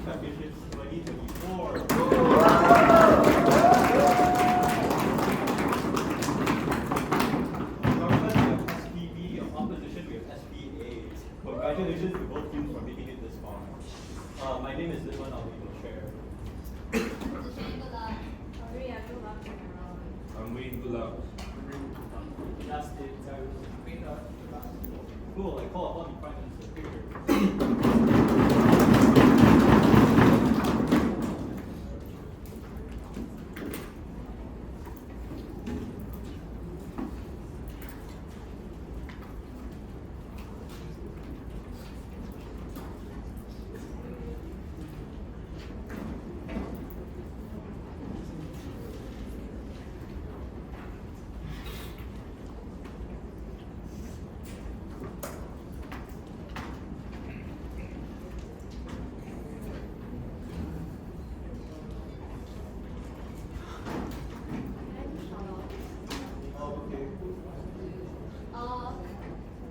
Championships 2024. Congratulations to both teams for making it this far. My name is Lim Yu Han, I'll be your chair. I'm Wayne. Good luck. Cool, I call upon the Prime Minister.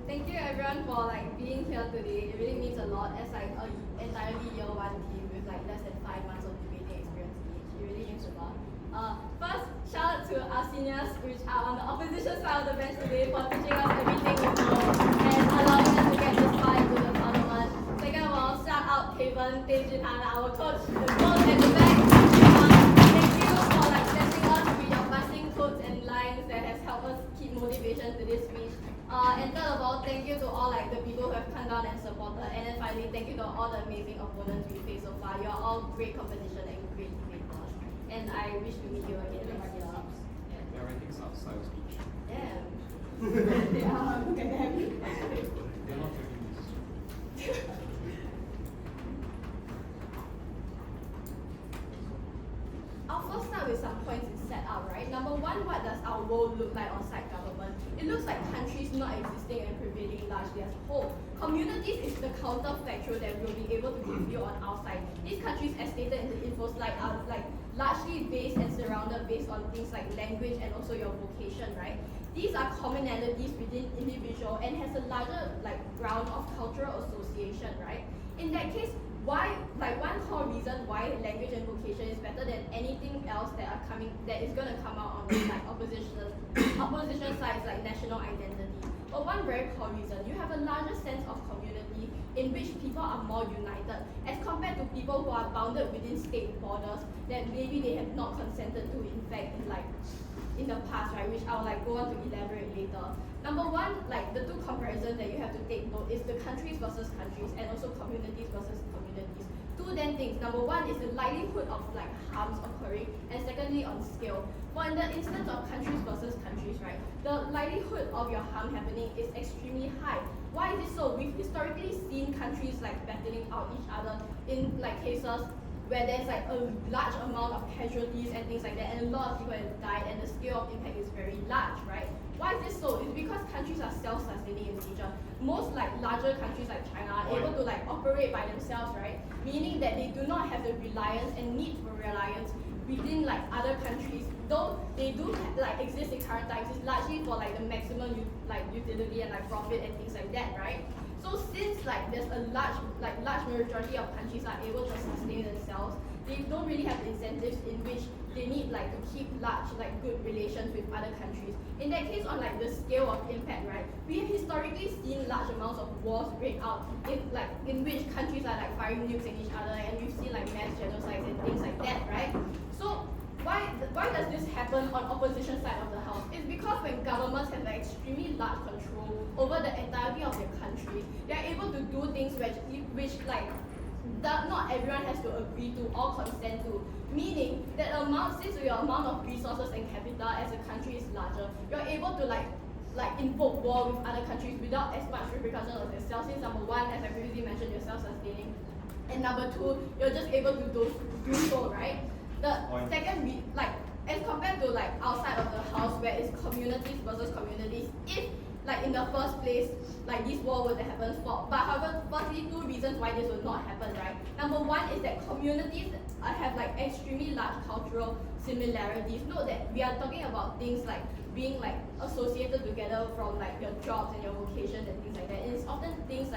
Thank you everyone for being here today. It really means a lot as an entirely year one team with less than 5 months of debating experience each. It really means a lot. First, shout out to our seniors which are on the opposition side of the bench today for teaching us everything we know and allowing us to get this far into the tournament. Second of all, shout out Haven, Lim Yu Han, our coach, the both at the back. Thank you for blessing us with your passing codes and lines that has helped us keep motivation to this speech. And third of all, thank you to all the people who have come down and supported. And then finally, thank you to all the amazing opponents we faced so far. You are all great competition and great debaters. And I wish to meet you again next year. Their rankings outside of speech. Yeah. They are. Look at them. They're not taking this. I'll first start with some points to set out, right? Number one, what does our world look like outside government? It looks like countries not existing and prevailing largely as a whole. Communities is the counterfactual that we'll be able to give you on our side. These countries, as stated in the Infoslide, are largely based and surrounded based on things like language and also your vocation, right? These are commonalities within individual and has a larger ground of cultural association, right? In that case, why one core reason why language and vocation is better than anything else that is gonna come out on the opposition sides like national identity. But one very core reason, you have a larger sense of community in which people are more united as compared to people who are bounded within state borders that maybe they have not consented to in fact in the past, right, which I'll go on to elaborate later. Number one, the two comparisons that you have to take note is the countries versus countries and also communities versus communities. Two then things. Number one is the likelihood of harms occurring, and secondly on scale. For in the instance of countries versus countries, right, the likelihood of your harm happening is extremely high. Why is it so? We've historically seen countries battling out each other in cases where there's a large amount of casualties and things like that, and a lot of people have died, and the scale of impact is very large, right? Why is this so? It's because countries are self-sustaining in nature. Most larger countries like China are able to operate by themselves, right? Meaning that they do not have the reliance and need for reliance within other countries. Though they do exist in current times, it's largely for the maximum utility and profit and things like that, right? So since there's a large majority of countries are able to sustain themselves, they don't really have incentives in which they need to keep large good relations with other countries. In that case, on the scale of impact, right, we have historically seen large amounts of wars break out in which countries are firing nukes at each other, and we've seen mass genocides and things like that, right? So why does this happen on opposition side of the house? It's because when governments have extremely large control over the entirety of their country, they are able to do things which not everyone has to agree to or consent to. Meaning that since your amount of resources and capital as a country is larger, you're able to invoke war with other countries without as much repercussions of yourself. Since number one, as I previously mentioned, you're self-sustaining, and number two, you're just able to do so, right? The second, as compared to outside of the house where it's communities versus communities, if in the first place this war would have happened for, but however, firstly, two reasons why this would not happen, right? Number one is that communities have extremely large cultural similarities. Note that we are talking about things being associated together from your jobs and your vocations and things like that. And it's often things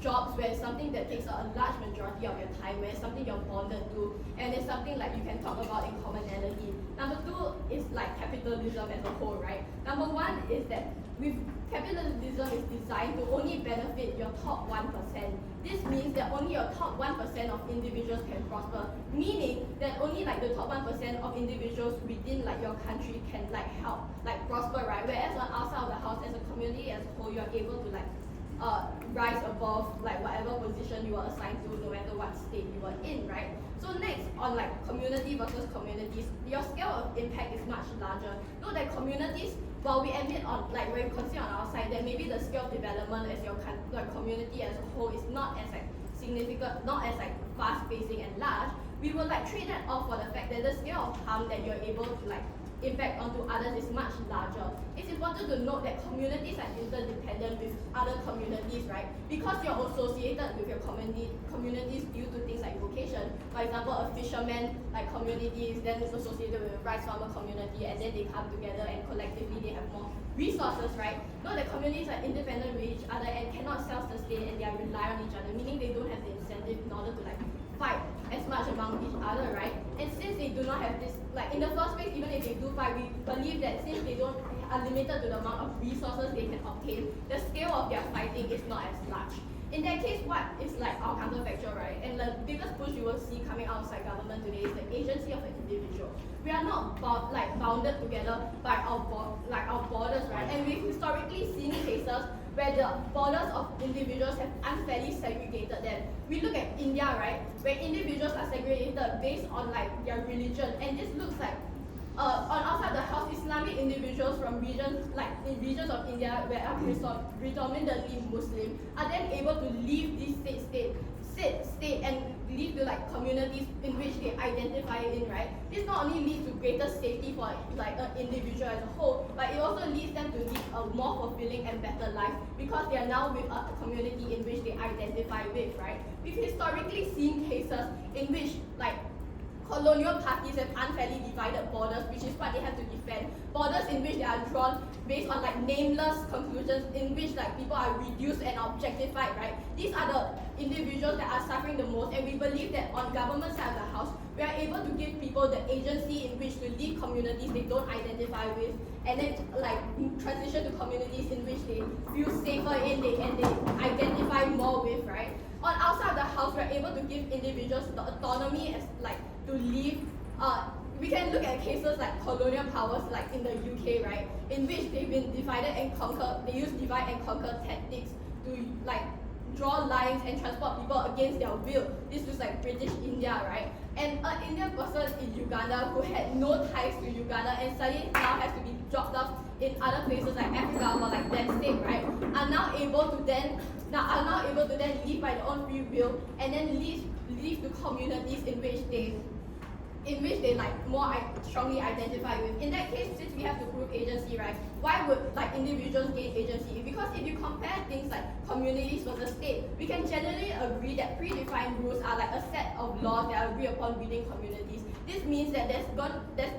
jobs where it's something that takes a large majority of your time, where it's something you're bonded to, and it's something like you can talk about in commonality. Number two is like capitalism as a whole, right? Number one is that with capitalism is designed to only benefit your top 1%. This means that only your top 1% of individuals can prosper, meaning that only like the top 1% of individuals within like your country can like help like prosper, right? Whereas on outside of the house, as a community as a whole, you're able to like rise above like whatever position you were assigned to, no matter what state you were in, right? So next, on like community versus communities, your scale of impact is much larger. Note that communities, while we admit on like when we consider on our side that maybe the scale of development as your like community as a whole is not as like significant, not as like fast-pacing and large, we will like trade that off for the fact that the scale of harm that you're able to like impact onto others is much larger. It's important to note that communities are interdependent with other communities, right? Because you're associated with your communities due to things like vocation. For example, a fisherman like community is then associated with a rice farmer community, and then they come together and collectively they have more resources, right? Note that communities are independent with each other and cannot self-sustain, and they are rely on each other, meaning they don't have the incentive in order to like fight as much among each other, right? And since they do not have this, like in the first place, even if they do fight, we believe that since they don't are limited to the amount of resources they can obtain, the scale of their fighting is not as large. In that case, what is like our counterfactual, right? And the biggest push you will see coming outside government today is the agency of an individual. We are not bounded together by our borders, right? And we've historically seen cases where the borders of individuals have unfairly segregated them. We look at India, right, where individuals are segregated based on like their religion, and this looks like on outside the house, Islamic individuals from regions like in regions of India where are predominantly Muslim are then able to leave this state and leave to like communities in which they identify in, right? This not only leads to greater safety for like an individual as a whole, but it also leads them to live a more fulfilling and better life because they are now with a community in which they identify with, right? We've historically seen cases in which like colonial parties have unfairly divided borders, which is what they have to defend. Borders in which they are drawn based on like nameless conclusions in which like people are reduced and objectified, right? These are the individuals that are suffering the most, and we believe that on government side of the house, we are able to give people the agency in which to leave communities they don't identify with, and then like transition to communities in which they feel safer in and they identify more with, right? On outside of the house, we're able to give individuals the autonomy as like to live. We can look at cases like colonial powers like in the UK, right, in which they've been divided and conquered. They use divide and conquer tactics to like draw lines and transport people against their will. This was like British India, right? And an Indian person in Uganda who had no ties to Uganda and suddenly now has to be dropped off in other places like Africa or like that state, right, are now able to then live by their own free will and then live to communities in which they like more strongly identify with. In that case, since we have to prove agency, right, why would like individuals gain agency? Because if you compare things like communities versus state, we can generally agree that predefined rules are like a set of laws that are agreed upon within communities. This means that there's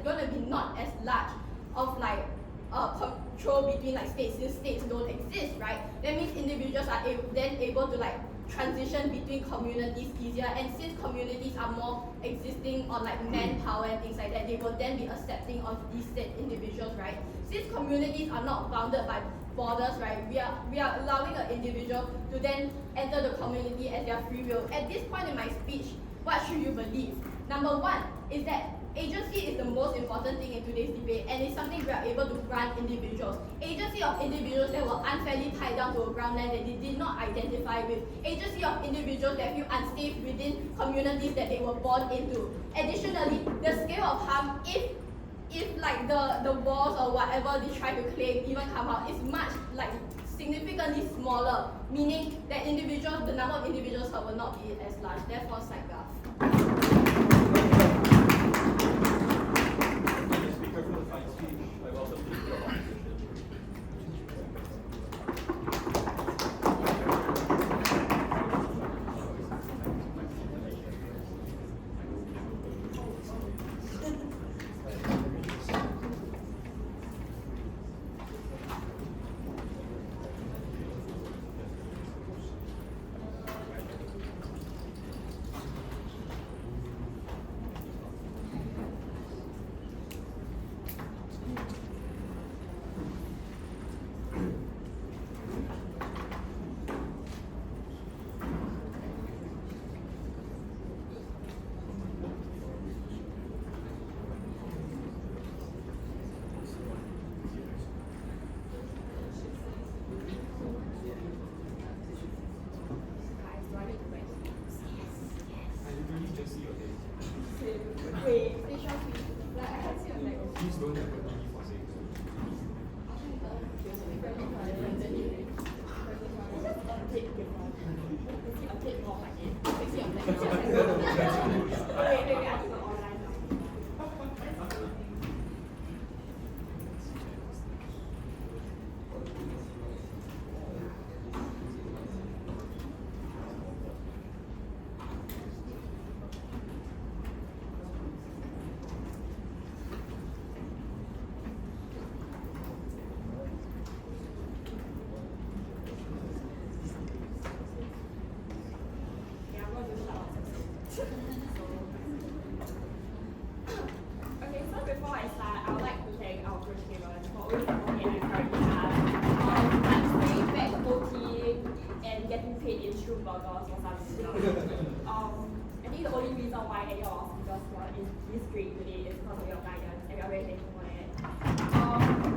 gonna be not as large of like control between like states since states don't exist, right? That means individuals are then able to like transition between communities easier, and since communities are more existing on like manpower and things like that, they will then be accepting of these said individuals, right? Since communities are not bounded by borders, right, we are allowing an individual to then enter the community at their free will. At this point in my speech, what should you believe? Number one is that agency is the most important thing in today's debate, and it's something we are able to grant individuals. Agency of individuals that were unfairly tied down to a groundland that they did not identify with. Agency of individuals that feel unsafe within communities that they were born into. Additionally, the scale of harm, if like the walls or whatever they try to claim even come out, is much like significantly smaller, meaning that the number of individuals will not be as large. Therefore, side graph. talk like this. Fix your leg. Wait, I need to organize now. Yeah, I'm going to shut up. Okay, so before I start, I would like to thank our coach Glennis for always supporting and encouraging us. Like staying back OT and getting paid in true burgers for some reason. I think the only reason why any of our speakers here is this grade today is because of your guidance, and we are very thankful for it.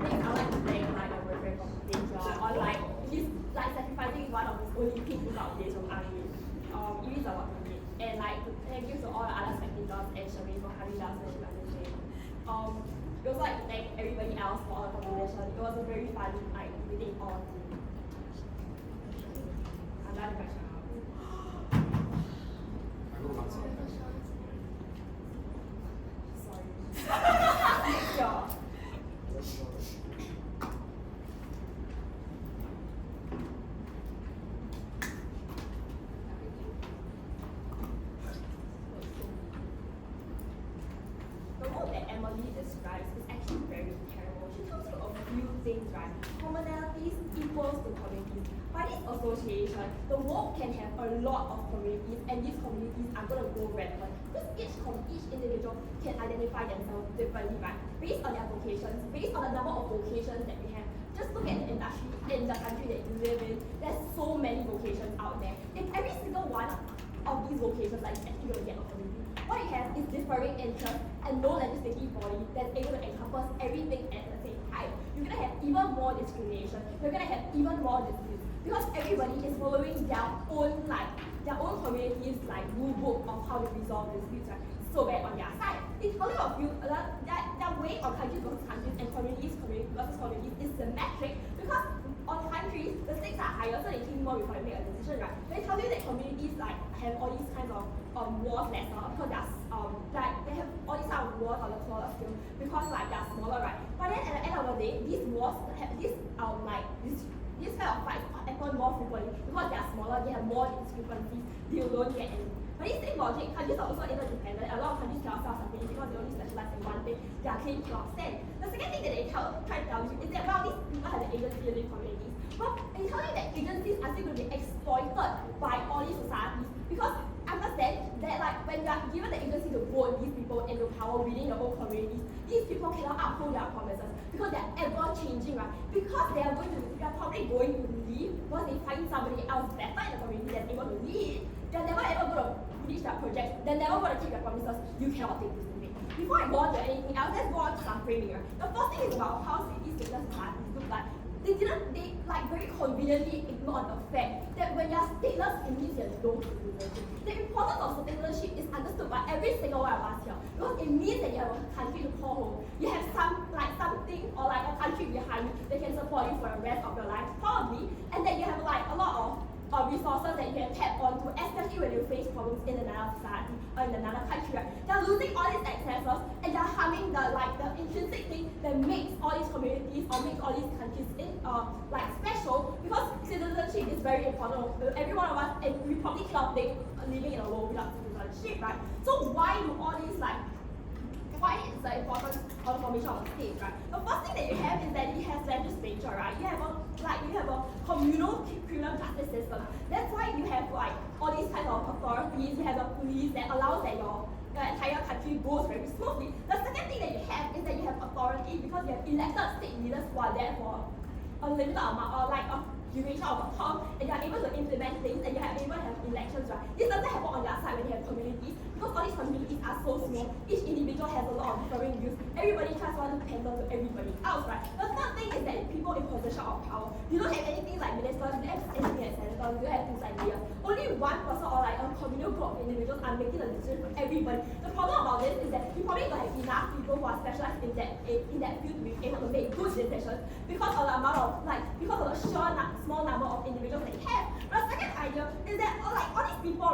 Next, I would like to thank like our boyfriend from Asia, or like he's like sacrificing one of his only peak workout days from army. It means a lot to me. And like thank you to all the other spectators and Sherry for coming down to the presentation. We also like to thank everybody else for all the contribution. It was a very fun like meeting all of you. I'm done with my shout. I go once. Sorry. Yeah. The world that Emily describes is actually very terrible. She tells you a few things, right? Commonalities equals to communities. By this association, the world can have a lot of communities, and these communities are going to go rampant. Because each individual can identify themselves differently, right? Based on their vocations, based on the number of vocations that we have. Just look at the industry in the country that you live in. There's so many vocations out there. If every single one of these vocations like actually going to get a community, what you have is differing interests and no legislative body that's able to encompass everything at the same time. You're going to have even more discrimination. You're going to have even more disputes because everybody is following their own communities like rule book of how to resolve disputes, right? So bad on their side. It's only a few their way on countries versus countries and communities versus communities is symmetric because on countries the stakes are higher, so they think more before they make a decision, right? They tell you that communities like have all these kinds of wars lesser because they're like they have all these kind of wars on the smaller scale because like they're smaller, right? But then at the end of the day, these wars have this kind of fights happen more frequently because they are smaller, they have more discrepancies, they don't get any. But this same logic, countries are also interdependent. A lot of countries cannot self-sustain because they only specialize in one thing. Their claim cannot stand. The second thing that they try to tell you is that well, these people have the agency in these communities. But they tell you that agencies are still going to be exploited by all these societies because understand that like when you are given the agency to vote these people into power within your own communities, these people cannot uphold their promises because they are ever changing, right? Because they are probably going to leave once they find somebody else better in the community that's able to lead. They're never ever going to finish their project. They're never going to keep their promises. You cannot take this away. Before I go on to anything else, let's go on to some framing. Right? The first thing is about how cities stateless societies look like. They like very conveniently ignored the fact that when you're stateless, it means you're no citizenship. The importance of citizenship is understood by every single one of us here because it means that you have a country to call home. You have something or like a country behind you that can support you for the rest of your life, probably, and that you have like a lot of resources that you can tap onto, especially when you face problems in another society or in another country. Right? They're losing all these accesses and they're harming the intrinsic thing that makes all these communities or makes all these countries special because citizenship is very important. Every one of us, and we probably cannot think living in a world without citizenship, right? So why do all these why is the importance of the formation of a state, right? The first thing that you have is that it has legislature, right? You have a communal criminal justice system. That's why you have all these kinds of authorities. You have the police that allows that your entire country goes very smoothly. The second thing that you have is that you have authority because you have elected state leaders who are there for a limited amount or like a duration of a term, and you are able to implement things and you are able to have elections, right? This doesn't happen on the other side when you have communities because all these communities are so small. Each individual has a lot of different views. Everybody tries to pander to everybody else, right? The third thing is that people in possession of power. You don't have anything like ministers, you don't have anything like senators, you don't have things like mayors. Only one person or like a communal group of individuals are making a decision for everybody. The problem about this is that you probably don't have enough people who are specialized in that field to be able to make good decisions because of the amount of because of the small number of individuals that you have. The second idea is that all these people,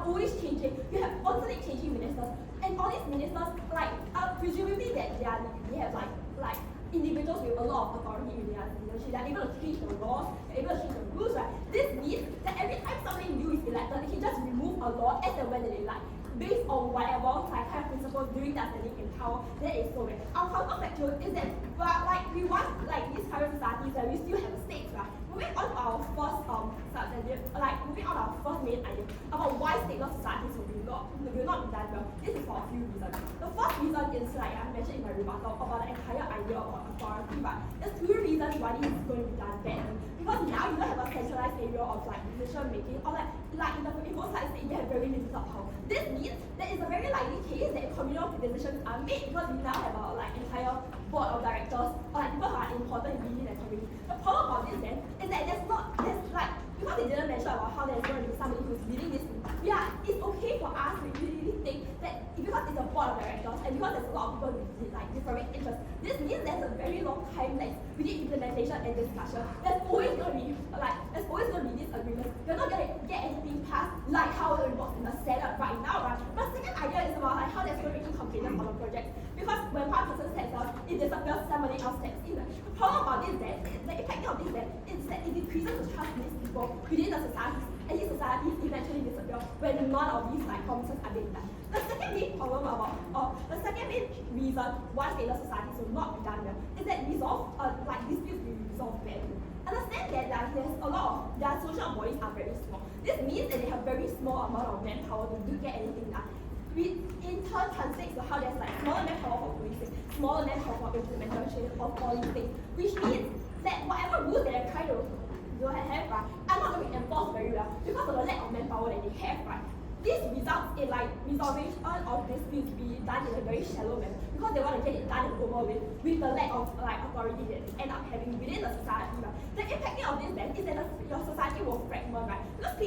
always changing. You have constantly changing ministers, and all these ministers, like, presumably that they have like individuals with a lot of authority in their leadership. They're able to change the laws, they're able to change the rules, right? This means that every time somebody new is elected, they can just remove a law as and when they like, based on whatever like kind of principles during their standing in power. That is so bad. Our counterfactual is that, but like we want like these current societies where we still have states, right? Moving on to our first moving on to our first main idea about why stateless societies will not be done well. This is for a few reasons. The first reason is like I mentioned in my rebuttal about the entire idea about authority, but there's two reasons why this is going to be done badly. Because now you don't have a centralized area of like decision making, or like in the Infoslide state you have very limited power. This means that it's a very likely case that communal decisions are made because we now have a like entire board of directors or like people who are important within the community. The problem about this then is that there's like because they didn't mention about how there's going to be somebody who's leading this. Yeah, it's okay for us to really think that because it's a board of directors and because there's a lot of people with like different interests, this means there's a very long time lag between implementation and discussion. There's always going to be disagreements. You're not going to get anything passed like how it works in the Senate right now, right? But the second idea is about like how there's going to be incompleteness on a project. Because when one person steps out, it disappears, somebody else steps in. The problem about this then, the impact of this then, is that it decreases the trust in these people within the societies, and these societies eventually disappear when none of these like promises are being done. The second main problem about, the second main reason why stateless societies will not be done well is that disputes will be resolved badly. Understand that there's a lot of their social bodies are very small. This means that they have very small amount of manpower to do get anything done. Which in turn translates to how there's like smaller manpower for policing, smaller manpower for implementation of policing, which means that whatever rules that they're trying to have, right, are not going to be enforced very well because of the lack of manpower that they have, right. This results in like resolution of disputes being done in a very shallow manner because they want to get it done and over with the lack of like authority that they end up having within the society. Right? The impact of this then is that your society will fragment, right? Because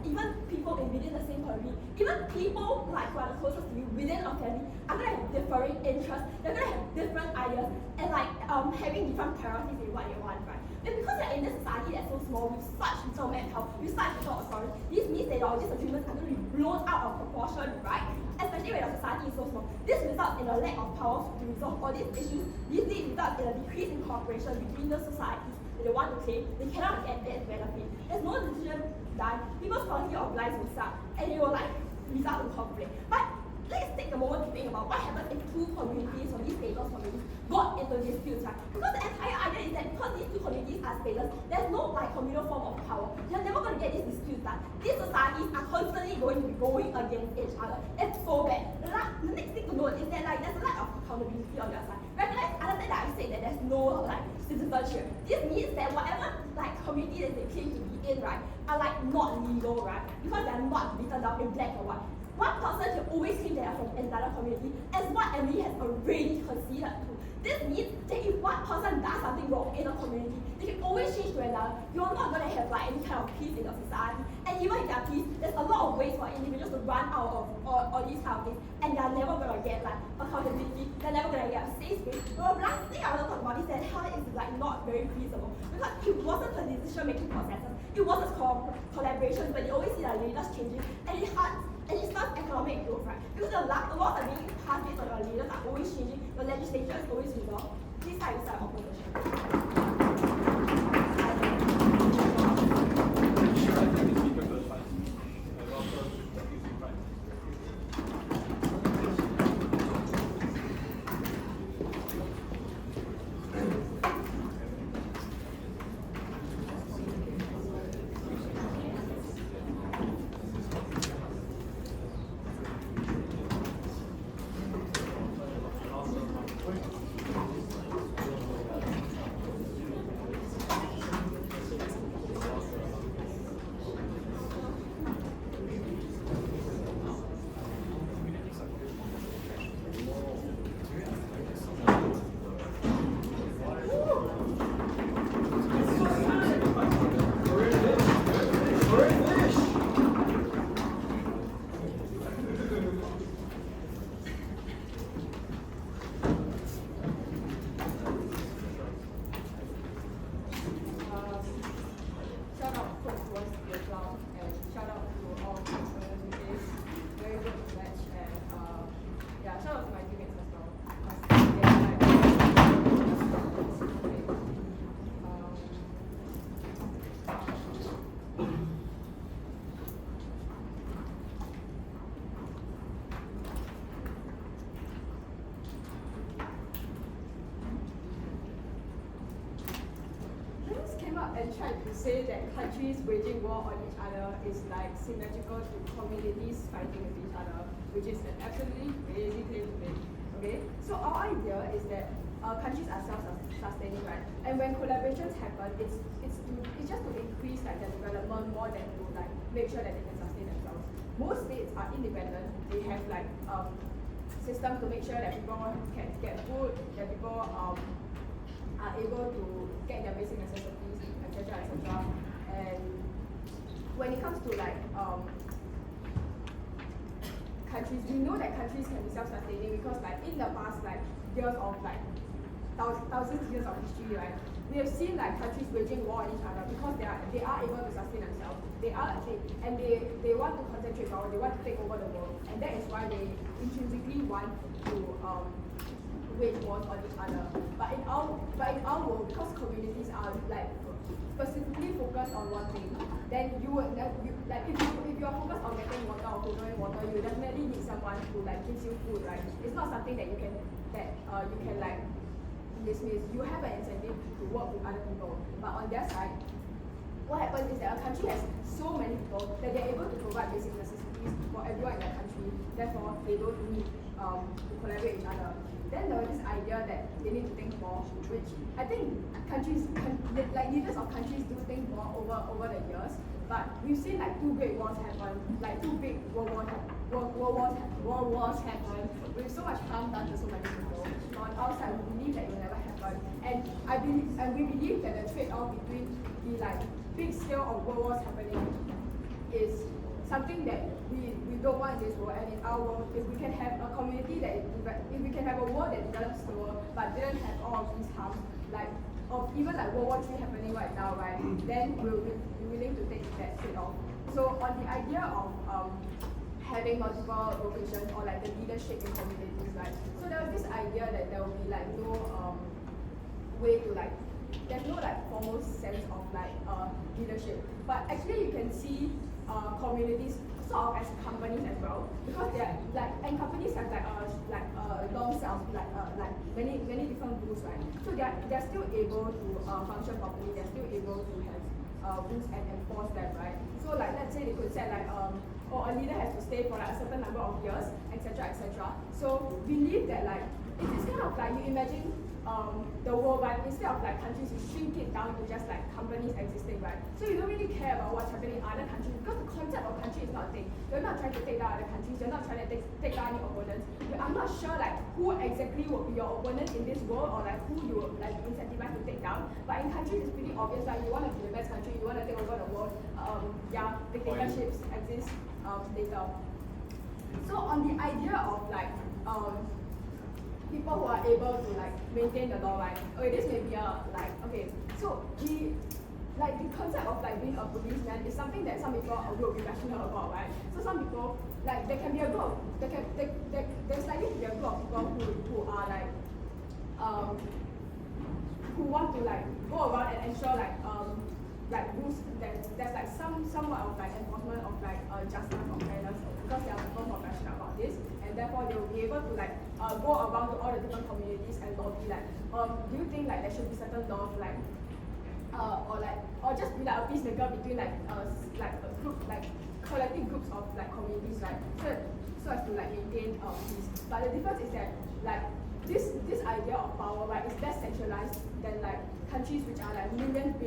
even people within the same community, even people like who are the closest to you within a family are going to have differing interests, they're going to have different ideas and like having different priorities in what they want, right? And because we're in this society that's so small with such little manpower, with such little authority, this means that our disagreements are going to be blown out of proportion, right? Especially when our society is so small. This results in a lack of power to resolve all these issues. This results in a decrease in cooperation between the societies that they want to claim. They cannot get that benefit. There's no decision done. People's quality of life will suck, and it will like result in conflict. But let's take a moment to think about what happens if two communities or these stateless communities got into disputes, right? Because the entire idea is that because these two communities are stateless, there's no like communal form of power. You're never going to get these disputes done. These societies are constantly going to be going against each other. It's so bad. The next thing to note is that like there's a lack of accountability on your side. Recognize, understand that I said that there's no like citizenship. This means that whatever like community that they claim to be in, right, are like not legal, right? Because they're not written down in black or white. One person can always claim they are from another community, as what Emily has already conceded to. This means that if one person does something wrong in a community, they can always change to another. You're not going to have like any kind of peace in the society. And even if there are peace, there's a lot of ways for individuals to run out of all these kind of things, and they're never going to get like accountability. They're never going to get a safe space. The last thing I want to talk about is that how it is like not very feasible because it wasn't the decision-making processes. It wasn't collaboration, but you always see the leaders changing, and it starts economic growth, right? Because the laws are being passed based on your leaders are always changing, the legislature is always resolved. This side is opposition. and tried to say that countries waging war on each other is like symmetrical to communities fighting with each other, which is an absolutely crazy claim to make. Okay, so our idea is that countries are self-sustaining, right? And when collaborations happen, it's just to increase like their development more than to like make sure that they can sustain themselves. Most states are independent. They have like systems to make sure that people can get food, that people are able to get their basic necessities, etc., etc. And when it comes to like countries, we know that countries can be self-sustaining because like in the past like years of like thousands of years of history, right? We have seen like countries waging war on each other because they are able to sustain themselves. They want to concentrate power. They want to take over the world, and that is why they intrinsically want to wage wars on each other. But in our world, because communities are like specifically focused on one thing, then if you're focused on getting water or filtering water, you definitely need someone who like gives you food, right? It's not something that you can like dismiss. You have an incentive to work with other people, but on their side, what happens is that a country has so many people that they're able to provide basic necessities for everyone in that country. Therefore, they don't need to collaborate with each other. Then there was this idea that they need to think more, which I think like leaders of countries do think more over the years. But we've seen like two great wars happen, like two big world wars happen, with so much harm done to so many people. On our side, we believe that it will never happen, and we believe that the trade-off between the like big scale of world wars happening is something that we don't want in this world. And in our world, if we can have a community if we can have a world that develops slower but didn't have all of these harms, like of even like World War III happening right now, right? Then we'll be willing to take that trade-off. So on the idea of having multiple vocations or like the leadership in communities, right? So there was this idea that there will be like no way to like, there's no like formal sense of like leadership. But actually you can see communities sort of as companies as well, because they're like, and companies have like long cells, like many different rules, right? So they're still able to function properly. They're still able to have rules and enforce them, right? So like let's say they could say like a leader has to stay for like a certain number of years, etc., etc. So believe that like it's kind of like you imagine the world, but instead of like countries, you shrink it down to just like companies existing, right? So you don't really care about what's happening in other countries because the concept of country is not a thing. You're not trying to take down other countries. You're not trying to take down any opponents. I'm not sure like who exactly will be your opponent in this world or like who you will like incentivize to take down. But in countries, it's pretty obvious. Like you want to be the best country, you want to take over the world. Dictatorships exist later. So on the idea of like people who are able to like maintain the law, right? Okay, this may be so the concept of like being a policeman is something that some people will be passionate about, right? So some people, like there can be a group, there's likely to be a group of people who are like who want to like go around and ensure like rules that there's like somewhat of like enforcement of like justice or fairness, because there are people who are passionate about this, and therefore they will be able to like go around to all the different communities and lobby like do you think like there should be certain laws like or just be like a peacemaker between like a group, like collective groups of like communities, right? So as to like maintain peace. But the difference is that like this idea of power, right, is less centralized than like countries which are like millions of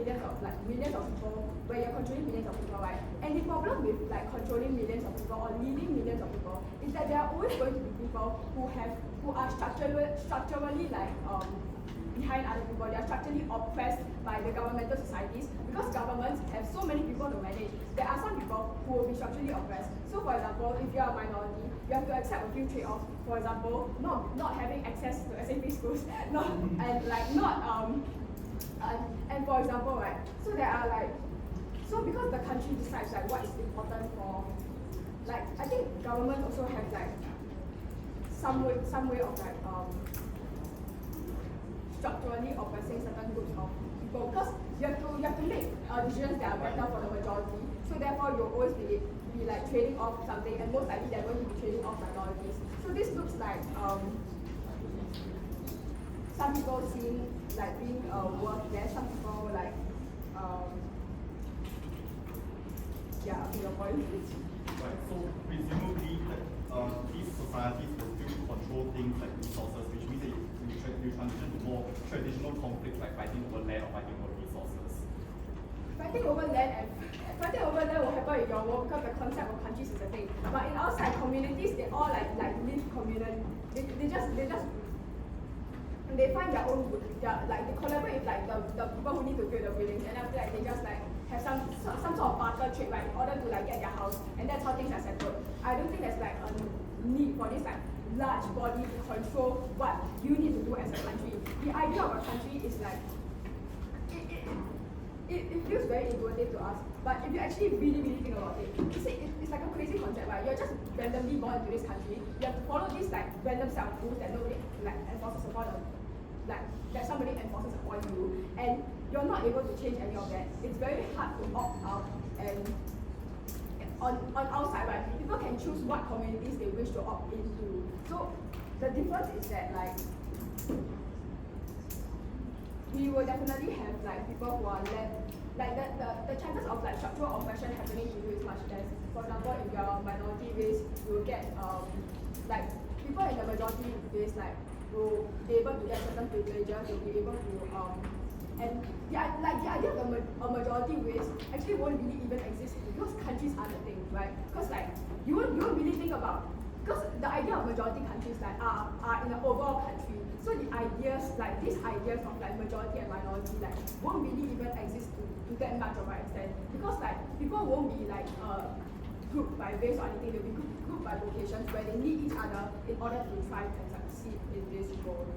people, where you're controlling millions of people, right? And the problem with like controlling millions of people or leading millions of people is that there are always going to be people who are structurally like behind other people. They are structurally oppressed by the governmental societies, because governments have so many people to manage. There are some people who will be structurally oppressed. So for example, if you are a minority, you have to accept a few trade-offs. For example, not having access to SAP schools, and for example, right, so there are like, so because the country decides like what is important for, like I think government also have like some way of like structurally oppressing certain groups of people, because you have to make decisions that are better for the majority. So therefore you'll always be like trading off something, and most likely they're going to be trading off minorities. So this looks like some people seeing like being worth less, some people like yeah, your point. Right, so presumably these societies will still control things like resources, which means that you transition to more traditional conflicts like fighting over land or fighting over resources. Fighting over land will happen in your world because the concept of countries is a thing. But in outside communities, they all like live communally. They find their own like they collaborate with like the people who need to build the buildings, and after that they just like have some sort of barter trade, right, in order to like get their house, and that's how things are settled. I don't think there's like a need for this like large body to control what you need to do as a country. The idea of a country is like it feels very intuitive to us, but if you actually really think about it, you see it's like a crazy concept, right? You're just randomly born into this country. You have to follow this like random set of rules that nobody like enforces upon like that somebody enforces upon you, and you're not able to change any of that. It's very hard to opt out, and on outside, right, people can choose what communities they wish to opt into. So the difference is that like we will definitely have like people who are like the chances of like structural oppression happening to you is much less. For example, if you're a minority race, you will get like people in the majority race like will be able to get certain privileges, will be able to and the idea of a majority race actually won't really even exist because countries are the thing, right? Because like you won't really think about, because the idea of majority countries like are in an overall country. So the ideas like these ideas of like majority and minority like won't really even exist to that much of an extent, because like people won't be like grouped by race or anything. They'll be grouped by vocations where they need each other in order to thrive and succeed in this world.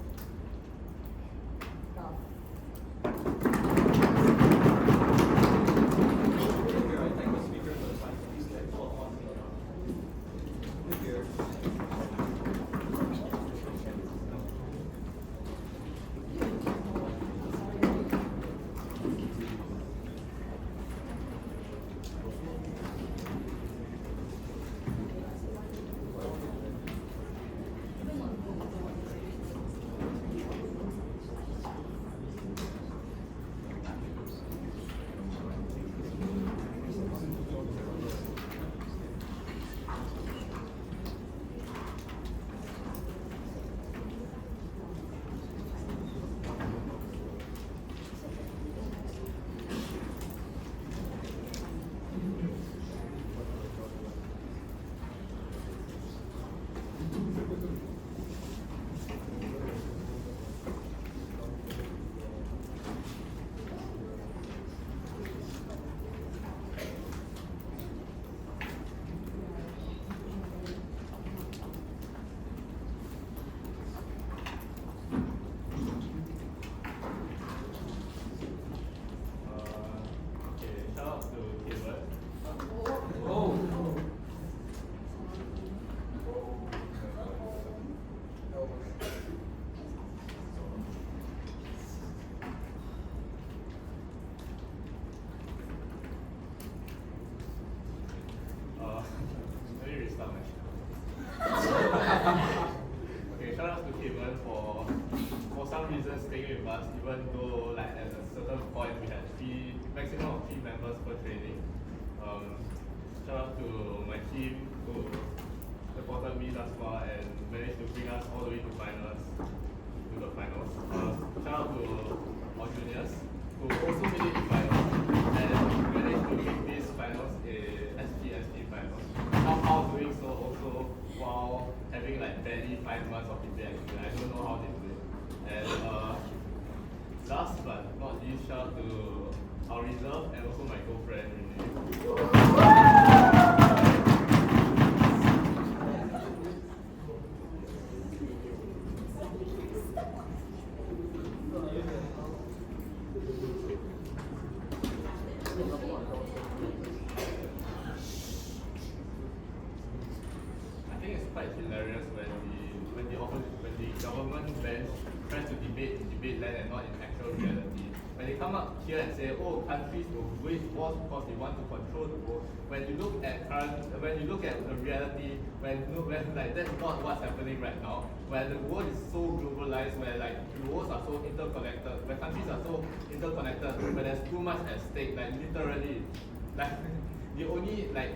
Okay, shout out to Kevin for some reason staying with us, even though like at a certain point we had maximum of 3 members per training. Shout out to my team who supported me thus far and managed to bring us all the way to the finals. Shout out to our juniors who also made it to finals and managed to make these finals in SPSP finals. Somehow doing so also while having like barely 5 months of debate experience. I don't know how they do it. And last but not least, shout out to our reserve and also my girlfriend Renee. I think it's quite hilarious when the government bench tries to debate land and not in actual reality. When when they come up here and say, oh, countries will wage wars because they want to control the world, when you look at the reality, when like that's not what's happening right now, where the world is so globalized, where like the worlds are so interconnected, where countries are so interconnected, where there's too much at stake, like literally, like the only like.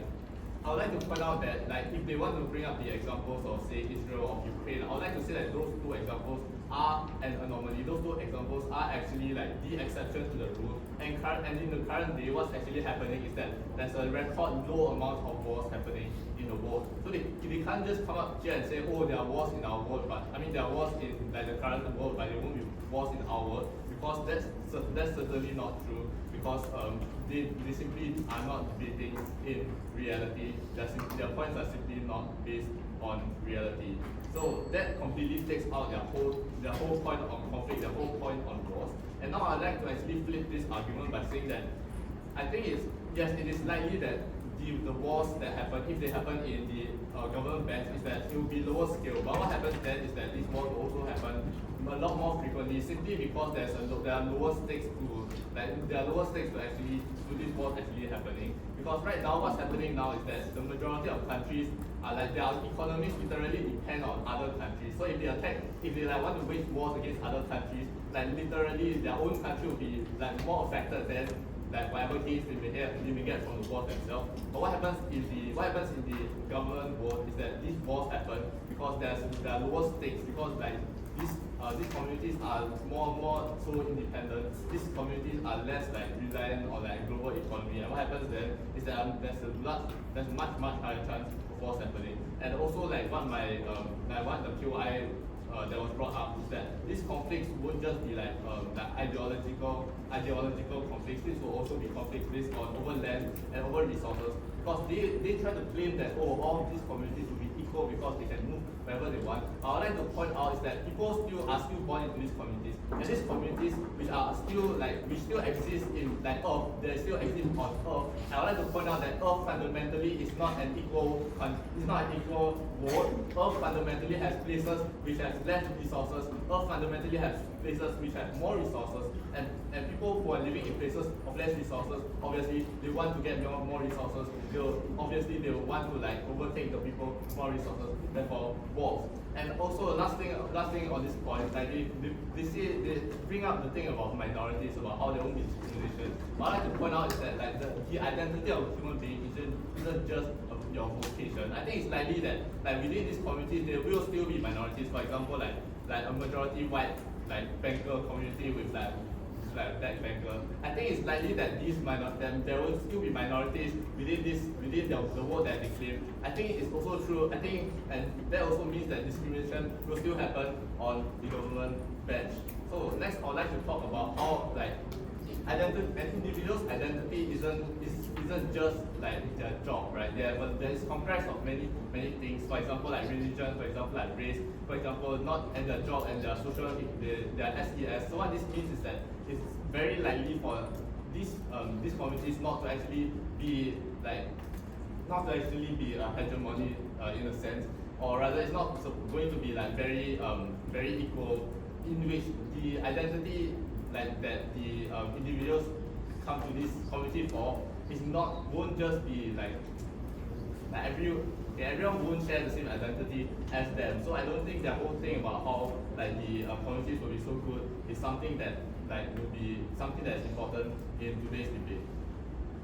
I would like to point out that, like, if they want to bring up the examples of, say, Israel or Ukraine, I would like to say that those two examples are an anomaly. Those two examples are actually like the exception to the rule. And in the current day, what's actually happening is that there's a record low amount of wars happening in the world. So they can't just come up here and say, oh, there are wars in our world, but I mean there are wars in like the current world, but there won't be wars in our world, because that's certainly not true. Because they simply are not debating in reality. Their points are simply not based on reality. So that completely takes out their whole point on conflict, their whole point on wars. And now I'd like to actually flip this argument by saying that I think it is likely that the wars that happen, if they happen in the government bands, is that it will be lower scale. But what happens then is that these wars will also happen a lot more frequently, simply because there are lower stakes to actually these wars actually happening. Because right now what's happening now is that the majority of countries are like their economies literally depend on other countries. So if they like want to wage wars against other countries, like literally their own country will be like more affected than like whatever gains they may get from the wars themselves. But what happens in the government world is that these wars happen because there are lower stakes, because like these communities are more so independent. These communities are less like reliant on like global economy. And what happens then is that there's much higher chance of wars happening. And also like what the QI that was brought up is that these conflicts won't just be like ideological conflicts. This will also be conflicts based on over land and over resources, because they try to claim that all of these communities will be equal because they can move wherever they want. What I would like to point out is that people are still born into these communities, and these communities which still exist in like Earth, they still exist on Earth. I would like to point out that Earth fundamentally is not an equal world. Earth fundamentally has places which have less resources. Earth fundamentally has places which have more resources, and people who are living in places of less resources, obviously they want to get more resources. They will want to like overtake the people with more resources, therefore wars. And also last thing on this point, like they bring up the thing about minorities, about how there won't be discrimination. What I like to point out is that like the identity of a human being isn't just your vocation. I think it's likely that like within these communities there will still be minorities. For example, like a majority white like banker community with like black banker. I think it's likely that there will still be minorities within the world that they claim. I think it's also true. And that also means that discrimination will still happen on the government bench. So next, I'd like to talk about how like an individual's identity isn't just like their job, right? There is comprised of many things. For example, like religion. For example, like race. For example, and their job and their social, their SES. So what this means is that it's very likely for these communities not to actually be a hegemony in a sense, or rather, it's not going to be like very equal, in which the identity like that the individuals come to this community for won't just be like everyone won't share the same identity as them. So I don't think the whole thing about how like the communities will be so good is something that like will be something that is important in today's debate.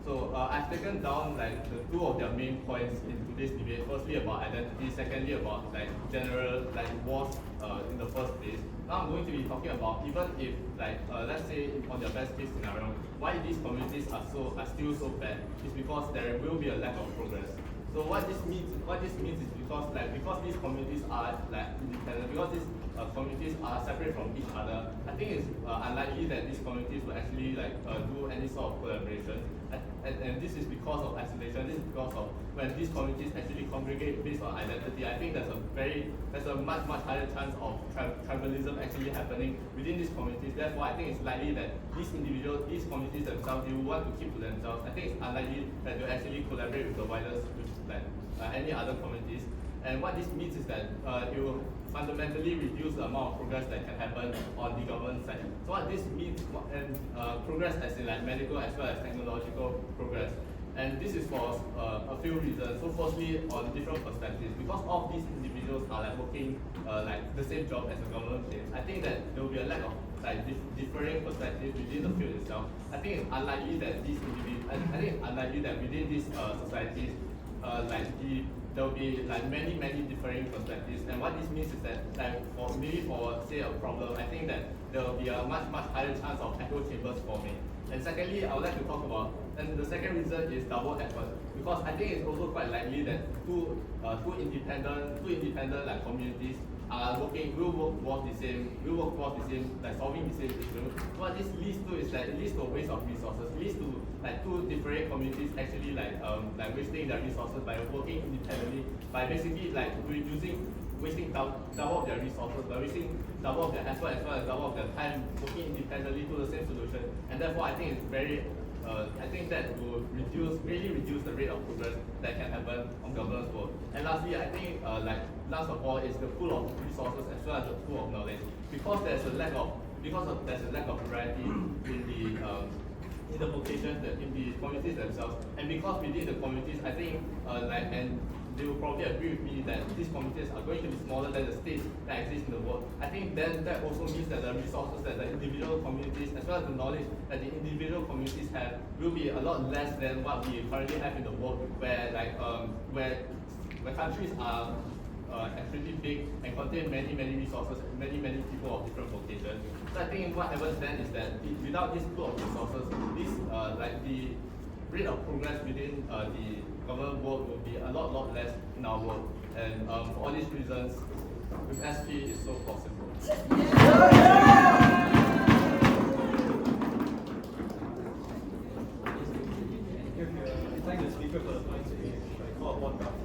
So I've taken down like the two of their main points in today's debate. Firstly about identity, secondly about like general like wars in the first place. Now I'm going to be talking about, even if like let's say on their best case scenario, why these communities are still so bad is because there will be a lack of progress. So what this means is because these communities are like independent, because these communities are separate from each other, I think it's unlikely that these communities will actually like do any sort of collaboration. And this is because of isolation. This is because of when these communities actually congregate based on identity. I think there's a much higher chance of tribalism actually happening within these communities. Therefore, I think it's likely that these communities themselves, they will want to keep to themselves. I think it's unlikely that they'll actually collaborate with the wider, with like any other communities. And what this means is that it will fundamentally reduce the amount of progress that can happen on the government side. So what this means, and progress as in like medical as well as technological progress. And this is for a few reasons. So firstly, on different perspectives, because all of these individuals are like working like the same job as the government claims, I think that there will be a lack of like differing perspectives within the field itself. I think it's unlikely that these individuals, I think it's unlikely that within these societies, there will be like many differing perspectives. And what this means is that like for say a problem, I think that there will be a much higher chance of echo chambers forming. And secondly, I would like to talk about, and the second reason is double effort, because I think it's also quite likely that two independent like communities are will work towards the same, like solving the same issue. What this leads to is that it leads to a waste of resources. It leads to like two different communities actually like wasting their resources by working independently, by basically like wasting double of their resources, by wasting double of their effort as well as double of their time working independently to the same solution. And therefore, I think it's very, I think that will really reduce the rate of progress that can happen on governance work. And lastly, I think last of all is the pool of resources as well as the pool of knowledge. Because there's a lack of variety in the vocations, in the communities themselves, and because within the communities, I think and they will probably agree with me that these communities are going to be smaller than the states that exist in the world. I think then that also means that the resources that the individual communities, as well as the knowledge that the individual communities have, will be a lot less than what we currently have in the world, where countries are extremely big and contain many resources, many people of different vocations. So I think what happens then is that without this pool of resources, the rate of progress within the government world will be a lot less in our world. And for all these reasons, with SP it's so possible. Thank the speaker for the points that you call upon government.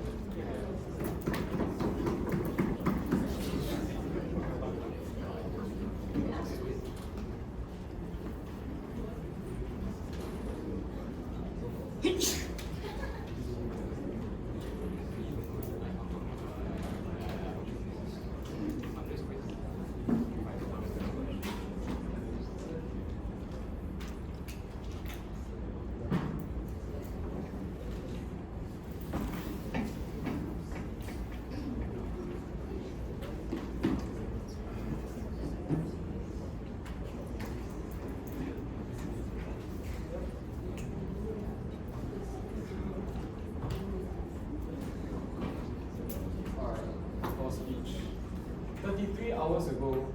Hours ago,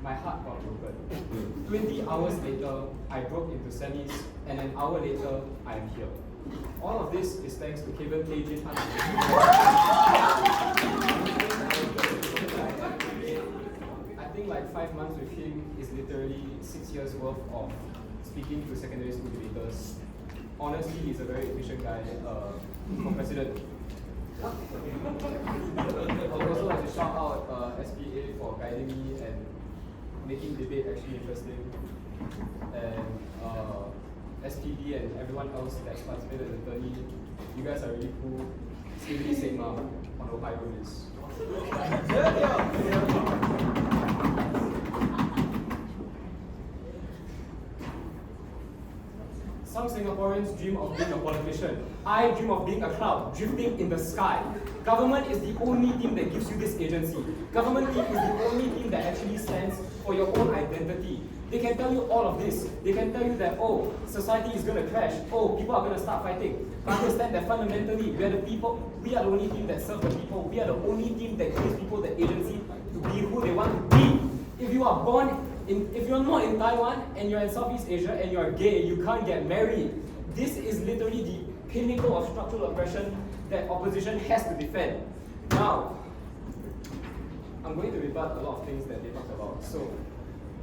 my heart got broken. 20 hours later, I broke into semis, and an hour later, I am here. All of this is thanks to Kevin Lim Han. I think like 5 months with him is literally 6 years worth of speaking to secondary school debaters. Honestly, he's a very efficient guy for president. I would also like to shout out SPA for guiding me and making debate actually interesting. And SPD and everyone else that's participated in the 30, you guys are really cool. Stevie Sigma on Ohio is. Some Singaporeans dream of being a politician. I dream of being a cloud drifting in the sky. Government is the only thing that gives you this agency. Government is the only thing that actually stands for your own identity. They can tell you all of this. They can tell you that, oh, society is going to crash. Oh, people are going to start fighting. But understand that fundamentally, we are the people. We are the only team that serve the people. We are the only team that gives people the agency to be who they want to be. If you are born if you're not in Taiwan and you're in Southeast Asia and you're gay, you can't get married. This is literally the pinnacle of structural oppression that opposition has to defend. Now, I'm going to rebut a lot of things that they talk about. So,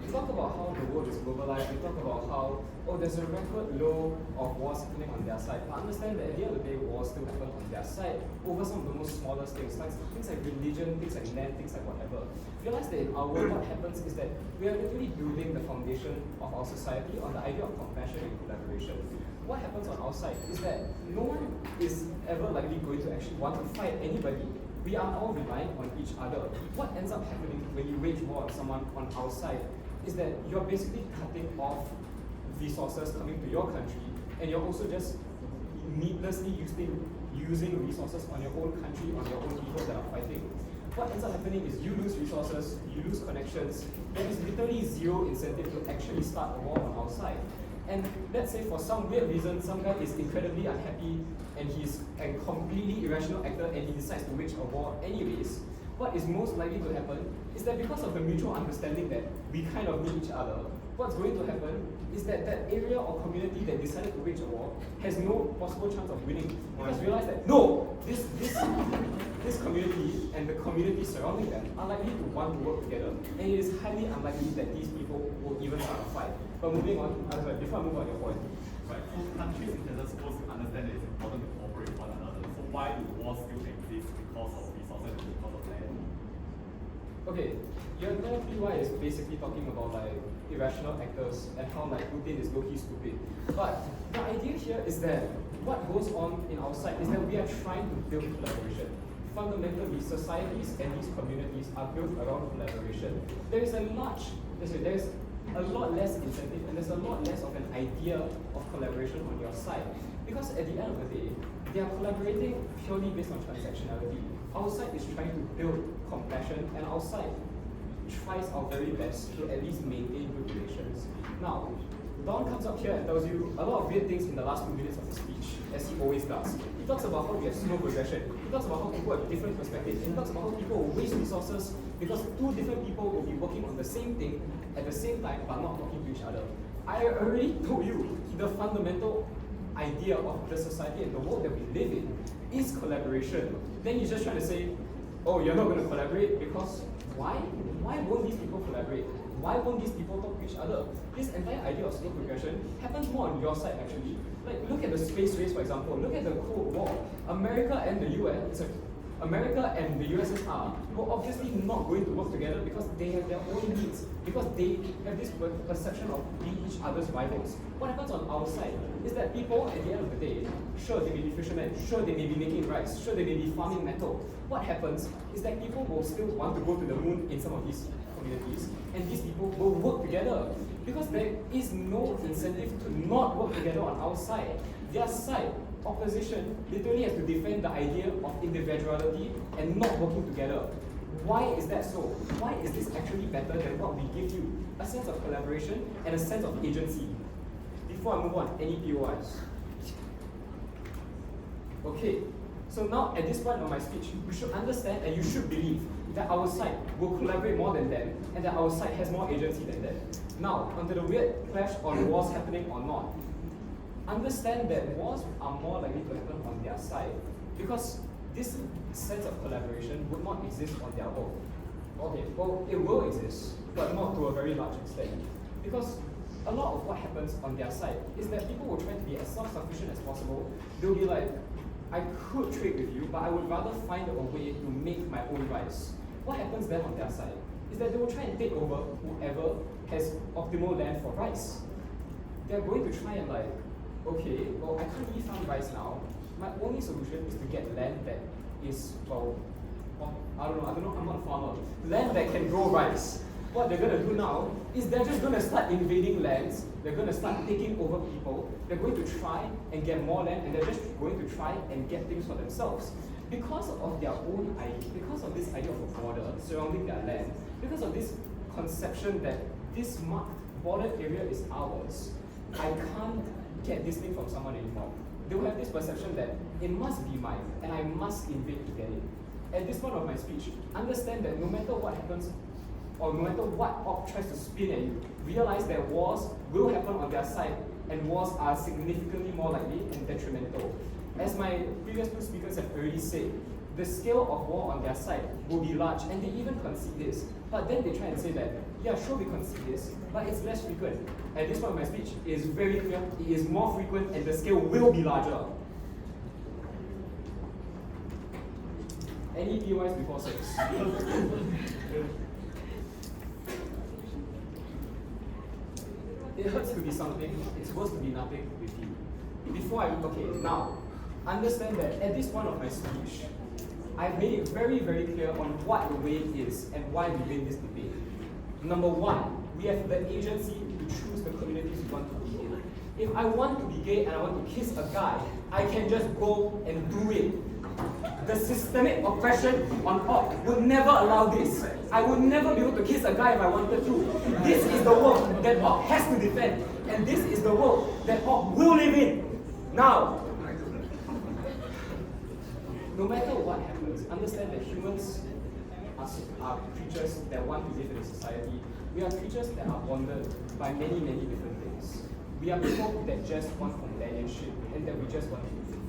we talk about how the world is globalized, we talk about how, oh, there's a record low of wars happening on their side. But understand that at the end of the day, wars still happen on their side over some of the most smallest things, like things like religion, things like land, things like whatever. Realize that in our world, what happens is that we are literally building the foundation of our society on the idea of compassion and collaboration. What happens on our side is that no one is ever likely going to actually want to fight anybody we are all relying on each other. What ends up happening when you wage war on someone on our side is that you're basically cutting off resources coming to your country, and you're also just needlessly using resources on your own country, on your own people that are fighting. What ends up happening is you lose resources, you lose connections. There is literally zero incentive to actually start a war on our side. And let's say for some weird reason, some guy is incredibly unhappy and he's a completely irrational actor and he decides to wage a war anyways. What is most likely to happen is that because of the mutual understanding that we kind of need each other, what's going to happen is that that area or community that decided to wage a war has no possible chance of winning. Because realize that no, this community and the community surrounding them are likely to want to work together, and it is highly unlikely that these people will even start a fight. But moving on, before I move on your point. Right, so countries in general supposed to understand that it's important to cooperate with one another. So why do wars still exist? Because of resources and because of land? Okay, your PY is basically talking about like irrational actors and how like Putin is low-key stupid. But the idea here is that what goes on in our side is that we are trying to build collaboration. Fundamentally, societies and these communities are built around collaboration. There is a lot less incentive and there's a lot less of an idea of collaboration on your side. Because at the end of the day, they are collaborating purely based on transactionality. Our side is trying to build compassion, and our side tries our very best to at least maintain good relations. Now, Don comes up here and tells you a lot of weird things in the last 2 minutes of his speech, as he always does. He talks about how we have slow progression. He talks about how people have different perspectives. He talks about how people will waste resources because 2 different people will be working on the same thing at the same time but not talking to each other. I already told you the fundamental idea of the society and the world that we live in is collaboration. Then you're just trying to say, oh, you're not going to collaborate because why? Why won't these people collaborate? Why won't these people talk to each other? This entire idea of slow progression happens more on your side actually. Like look at the space race, for example. Look at the Cold War. America and the USSR were obviously not going to work together because they have their own needs, because they have this perception of being each other's rivals. What happens on our side is that people, at the end of the day, sure they may be fishermen, sure they may be making rice, sure they may be farming metal. What happens is that people will still want to go to the moon in some of these communities, and these people will work together because there is no incentive to not work together on our side. Their side, opposition, literally has to defend the idea of individuality and not working together. Why is that so? Why is this actually better than what we give you? A sense of collaboration and a sense of agency. Before I move on, any POIs? Okay, so now at this point of my speech, you should understand and you should believe that our side will collaborate more than them and that our side has more agency than them. Now, onto the weird clash on wars happening or not. Understand that wars are more likely to happen on their side because this sense of collaboration would not exist on their own. Okay, well, it will exist, but not to a very large extent. Because a lot of what happens on their side is that people will try to be as self-sufficient as possible. They'll be like, I could trade with you, but I would rather find a way to make my own rice. What happens then on their side is that they will try and take over whoever has optimal land for rice. They're going to try and like, okay, well, I can't really farm rice now. My only solution is to get land that is, well, I don't know, I'm not a farmer. Land that can grow rice. What they're going to do now is they're just going to start invading lands. They're going to start taking over people. They're going to try and get more land, and they're just going to try and get things for themselves. Because of their own idea, because of this idea of a border surrounding their land, because of this conception that this marked border area is ours, I can't get this thing from someone anymore. They will have this perception that it must be mine, and I must invade to get it. At this point of my speech, understand that no matter what happens, or no matter what op tries to spin at you, realize that wars will happen on their side, and wars are significantly more likely and detrimental. As my previous 2 speakers have already said, the scale of war on their side will be large, and they even concede this. But then they try and say that, yeah, sure, we concede this, but it's less frequent. At this point of my speech, it is very clear, it is more frequent, and the scale will be larger. Any POIs before 6? It hurts to be something, it's supposed to be nothing with you. Before I, okay, now, understand that at this point of my speech, I've made it very, very clear on what the way is and why we win this debate. Number one, we have the agency to choose the communities we want to be in. If I want to be gay and I want to kiss a guy, I can just go and do it. The systemic oppression on Org would never allow this. I would never be able to kiss a guy if I wanted to. This is the world that Org has to defend, and this is the world that Org will live in. Now, no matter what happens, understand that humans are creatures that want to live in a society. We are creatures that are bonded by many, many different things. We are people that just want companionship and that we just want to live.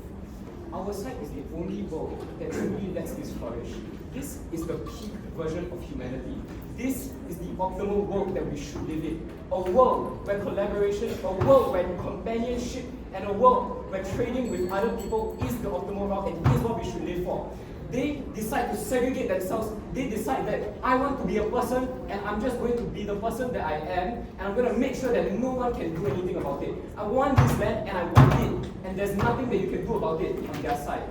Our side is the only world that truly lets this flourish. This is the peak version of humanity. This is the optimal world that we should live in. A world where collaboration, a world where companionship, and a world where trading with other people is the optimal route and is what we should live for. They decide to segregate themselves. They decide that I want to be a person and I'm just going to be the person that I am and I'm going to make sure that no one can do anything about it. I want this land and I want it. And there's nothing that you can do about it on their side.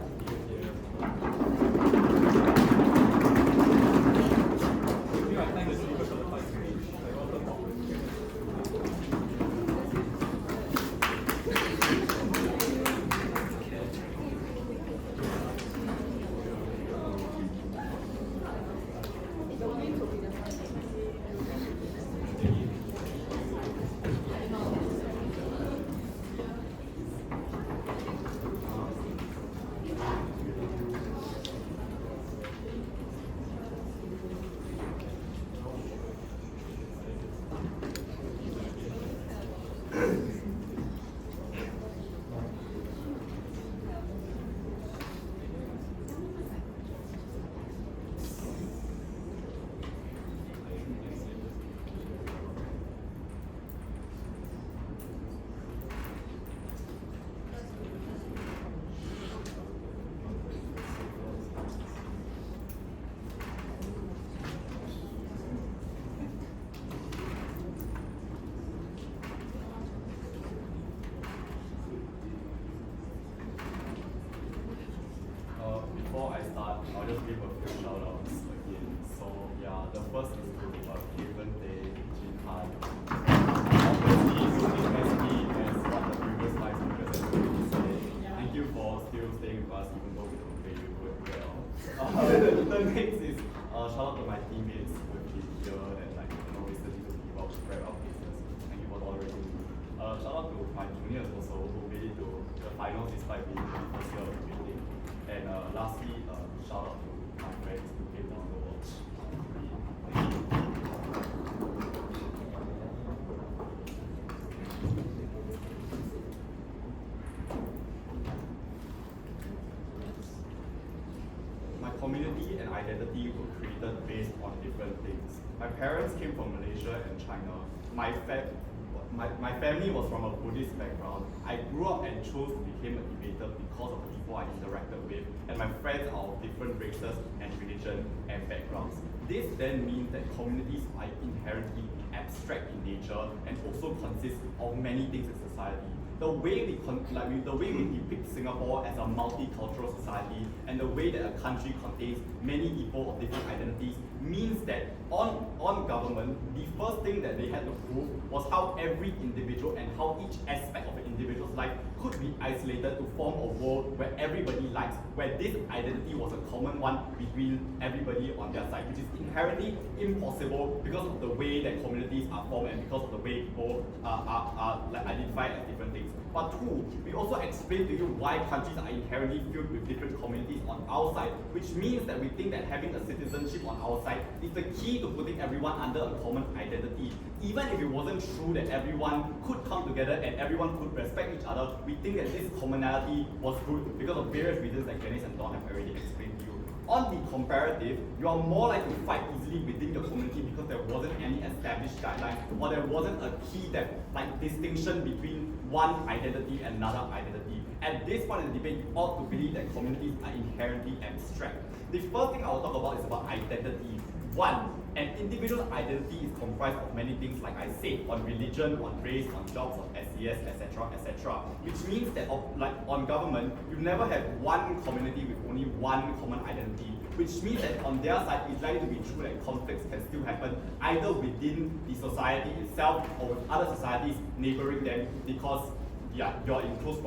Before I start, I'll just give a few shout-outs again. So yeah, the first is to Lim Yu Han. Obviously, using SB as what the previous vice president said. Thank you for still staying with us even though we don't pay you well. The next is shout out to my teammates who have been here and recently to keep up spread our business. Thank you for tolerating me. Shout out to my juniors also who made it to the finals despite being the first year of debating. And lastly, shout out to my friends who came down to watch. My community and identity were created based on different things. My parents came from Malaysia and China. My family was from a Buddhist background. I grew up and chose to become a debater because of the people I interacted with, and my friends are of different races and religion and backgrounds. This then means that communities are inherently abstract in nature and also consist of many things in society. The way we depict Singapore as a multicultural society and the way that a country contains many people of different identities means that on government, the first thing that they had to prove was how every individual and how each aspect of an individual's life could be isolated to form a world where everybody likes, where this identity was a common one between everybody on their side, which is inherently impossible because of the way that communities are formed and because of the way people are identified as different things. But two, we also explain to you why countries are inherently filled with different communities on our side, which means that we think that having a citizenship on our side is the key to putting everyone under a common identity. Even if it wasn't true that everyone could come together and everyone could respect each other, we think that this commonality was good because of various reasons that Glennis and Don have already explained to you. On the comparative, you are more likely to fight easily within your community because there wasn't any established guidelines or there wasn't a key distinction between one identity and another identity. At this point in the debate, you ought to believe that communities are inherently abstract. The first thing I will talk about is about identity. One, an individual's identity is comprised of many things, like I said, on religion, on race, on jobs, on SES, etc., etc. Which means that, like on government, you never have one community with only one common identity. Which means that on their side, it's likely to be true that conflicts can still happen either within the society itself or with other societies neighboring them, because you're in close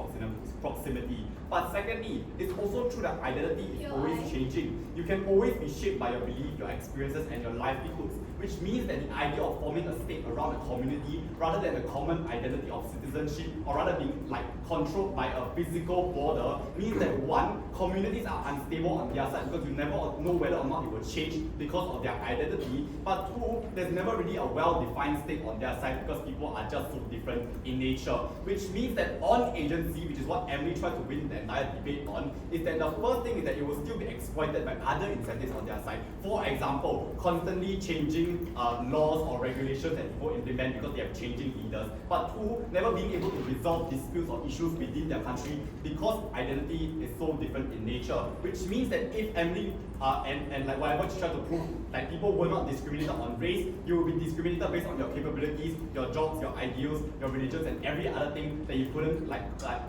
proximity. But secondly, it's also true that identity is always changing. You can always be shaped by your belief, your experiences, and your livelihoods, which means that the idea of forming a state around a community rather than a common identity of citizenship, or rather being like controlled by a physical border, means that one, communities are unstable on their side because you never know whether or not it will change because of their identity. But two, there's never really a well-defined state on their side because people are just so different in nature. Which means that on agency, which is what Emily tried to win the entire debate on, is that the first thing is that it will still be exploited by other incentives on their side. For example, constantly changing laws or regulations that people implement because they have changing leaders. But two, never being able to resolve disputes or issues within their country because identity is so different in nature. Which means that if Emily and like whatever she tried to prove, like people were not discriminated on race, you will be discriminated based on your capabilities, your jobs, your ideals, your religions, and every other thing that you couldn't like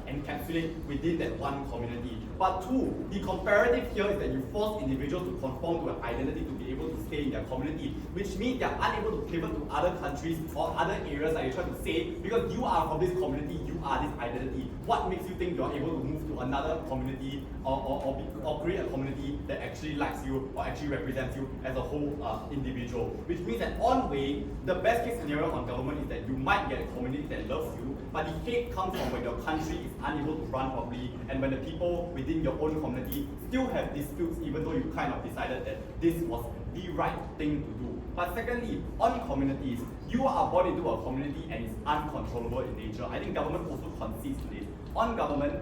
encapsulate within that one community. But two, the comparative here is that you force individuals to conform to an identity to be able to stay in their community, which means they are unable to pivot to other countries or other areas that you try to say, because you are from this community, you are this identity. What makes you think you are able to move to another community or create a community that actually likes you or actually represents you as a whole individual? Which means that on way, the best case scenario on government is that you might get a community that loves you, but the hate comes from when your country is unable to run properly and when the people within your own community still have disputes even though you kind of decided that this was the right thing to do. But secondly, on communities, you are born into a community and it's uncontrollable in nature. I think government also concedes to this. On government,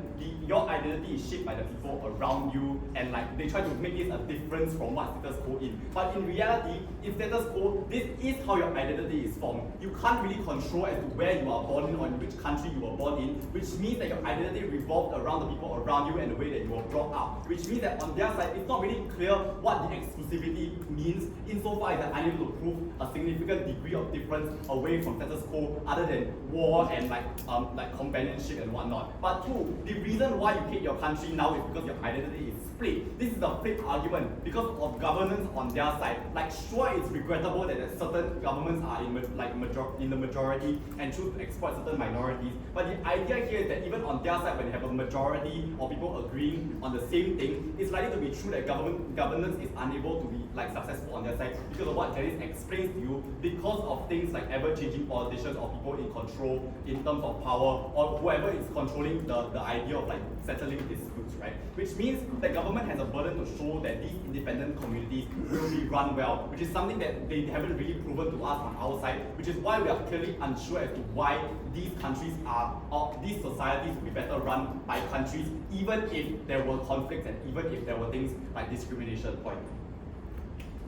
your identity is shaped by the people around you, and like they try to make this a difference from what status quo is. But in reality, in status quo, this is how your identity is formed. You can't really control as to where you are born in or in which country you were born in, which means that your identity revolved around the people around you and the way that you were brought up. Which means that on their side, it's not really clear what the exclusivity means insofar as they're unable to prove a significant degree of difference away from status quo other than war and like companionship and whatnot. But two, the reason why you hate your country now is because your identity is split. This is a flip argument because of governance on their side. Like sure, it's regrettable that certain governments are in the majority and choose to exploit certain minorities. But the idea here is that even on their side, when they have a majority or people agreeing on the same thing, it's likely to be true that governance is unable to be like successful on their side because of what Glennis explains to you, because of things like ever-changing politicians or people in control in terms of power, or whoever is controlling the idea of like settling disputes, right? Which means the government has a burden to show that these independent communities will be run well, which is something that they haven't really proven to us on our side, which is why we are clearly unsure as to why these countries are, or these societies will be better run by countries, even if there were conflicts and even if there were things like discrimination. Point.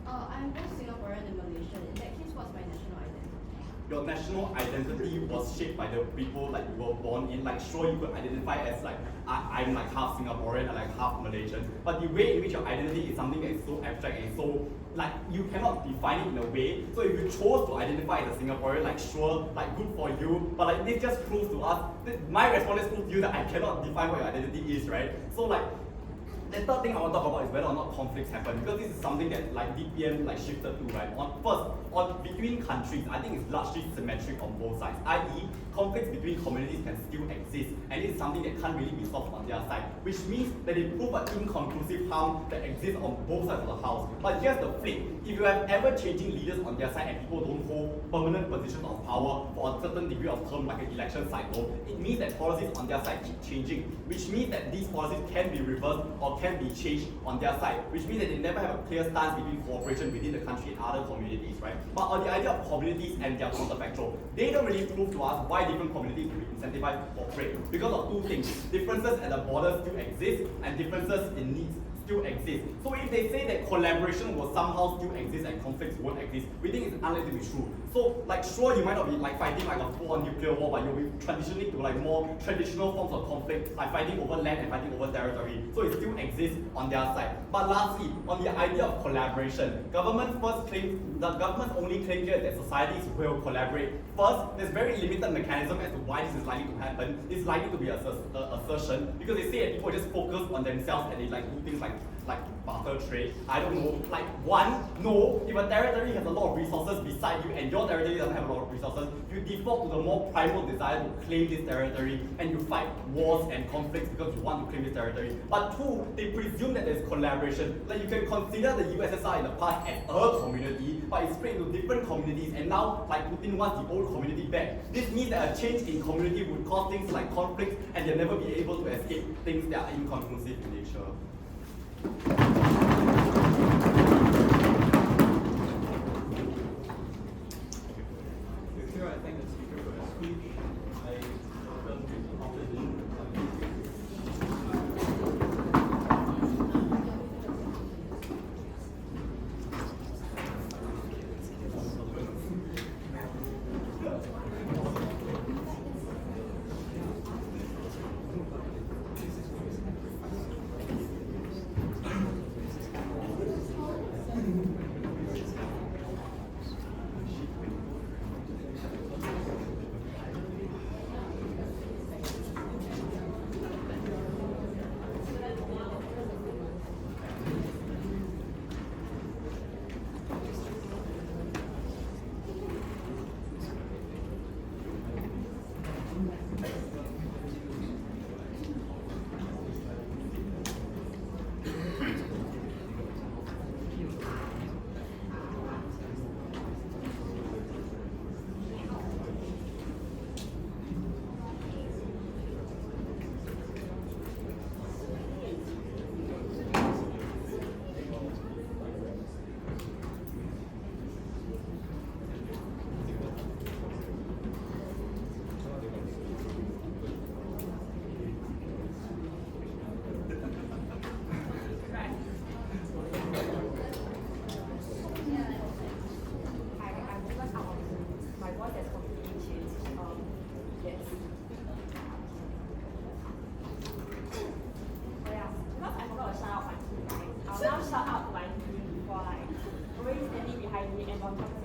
I'm both Singaporean and Malaysian. In that case, what's my national identity? Your national identity was shaped by the people like you were born in. Like sure, you could identify as like I'm like half Singaporean and like half Malaysian, but the way in which your identity is something that is so abstract and so like you cannot define it in a way. So if you chose to identify as a Singaporean, like sure, like good for you, but like this just proves to us, my respondents prove to you that I cannot define what your identity is, right? So like the third thing I want to talk about is whether or not conflicts happen, because this is something that like DPM like shifted to, right? On between countries, I think it's largely symmetric on both sides, i.e. conflicts between communities can still exist, and it's something that can't really be solved on their side, which means that they prove an inconclusive harm that exists on both sides of the house. But here's the flip: if you have ever-changing leaders on their side and people don't hold permanent positions of power for a certain degree of term, like an election cycle, it means that policies on their side keep changing, which means that these policies can be reversed or can be changed on their side, which means that they never have a clear stance between cooperation within the country and other communities, right? But on the idea of communities and their counterfactual, they don't really prove to us why different communities will be incentivized to cooperate, because of two things: differences at the border still exist, and differences in needs still exist. So if they say that collaboration will somehow still exist and conflicts won't exist, we think it's unlikely to be true. So like sure, you might not be like fighting like a full-on nuclear war, but you'll be transitioning to like more traditional forms of conflict, like fighting over land and fighting over territory. So it still exists on their side. But lastly, on the idea of collaboration, governments only claim here that societies will collaborate. First, there's very limited mechanism as to why this is likely to happen. It's likely to be an assertion because they say that people just focus on themselves and they like do things like barter trade. I don't know. Like no, if a territory has a lot of resources beside you and your territory doesn't have a lot of resources, you default to the more primal desire to claim this territory and you fight wars and conflicts because you want to claim this territory. But two, they presume that there's collaboration. Like you can consider the USSR in the past as a community, but it's split into different communities and now like Putin wants the old community back. This means that a change in community would cause things like conflict and they'll never be able to escape things that are inconclusive in nature. Here, I thank the speaker for his speech. I welcome the opposition.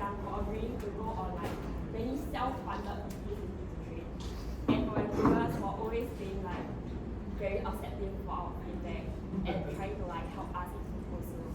Xiang for agreeing to go on like many self-funded activities in trade. And for my viewers for always being like very accepting for our feedback and trying to like help us in proposals.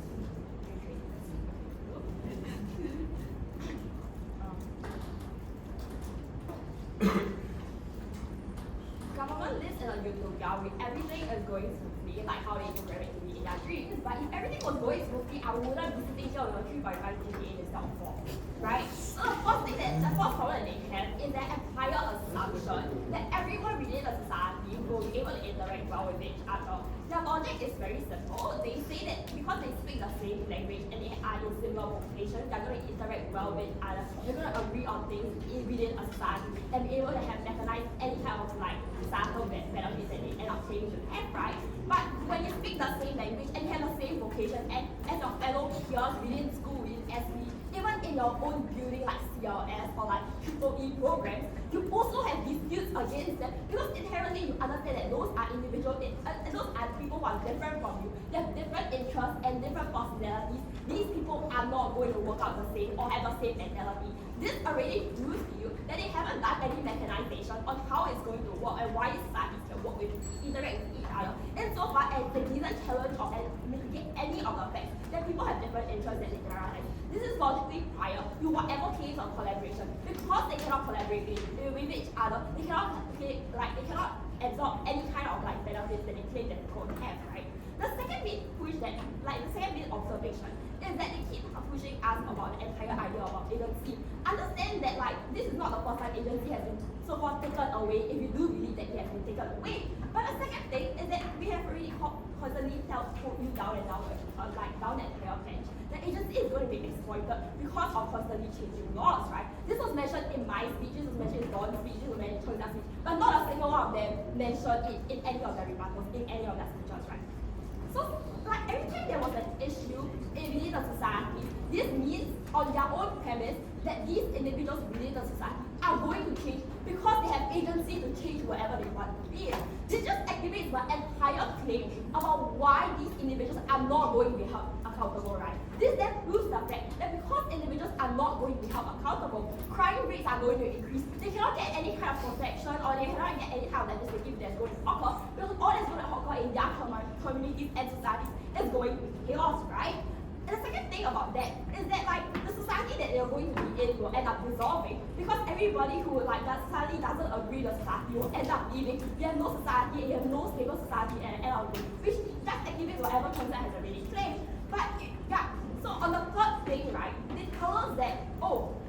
Government lives in a utopia where everything is going smoothly, like how they program it to be in their dreams. But if everything was going smoothly, I wouldn't be sitting here with a 3.5 GPA instead of 4. Right? So the first problem they have is their entire assumption that everyone within the society will be able to interact well with each other. Their logic is very simple. They say that because they speak the same language and they are in similar vocations, they're going to interact well with each other. They're going to agree on things within a society and be able to have mechanized any kind of like societal benefits that they end up claiming to have, right? But when you speak the same language and you have the same vocation and as your fellow peers within school, within SB, even in your own building like CLS or like EEE programs, you also have disputes against them because inherently you understand that those are individuals, those are people who are different from you. They have different interests and different personalities. These people are not going to work out the same or have the same mentality. This already proves to you that they haven't done any mechanization on how it's going to work and why societies can work with, interact with each other. And so far as they didn't challenge or mitigate any of the facts that people have different interests and interests. This is logically prior to whatever case of collaboration. Because they cannot collaborate with each other, they cannot absorb any kind of like benefits that they claim that they don't have, right? The second bit observation is that they keep pushing us about the entire idea about agency. Understand that like this is not the first time agency has been so far taken away if you do believe that it has been taken away. But the second thing is that we have already constantly told you down and down that entire bench. The agency is going to be exploited because of constantly changing laws, right? This was mentioned in my speech, this was mentioned in Dawn's speech, this was mentioned in Cheng's speech, but not a single one of them mentioned it in any of their rebuttals, in any of their speeches, right? So, like every time there was an issue within the society, this means on their own premise that these individuals within the society are going to change because they have agency to change whatever they want to be. This just activates the entire claim about why these individuals are not going to be held accountable, right? This then proves the fact that because individuals are not going to be held accountable, crime rates are going to increase. They cannot get any kind of protection or they cannot get any kind of legislative that's going to occur because all that's going to occur in their communities and societies is going to be chaos, right? And the second thing about that is that like the society that they're going to be in will end up dissolving because everybody who like that society doesn't agree the society will end up leaving. You have no society, you have no stable society at the end of the day, which just activates whatever concept has already claimed. But yeah, so on the third thing, right, they tell us that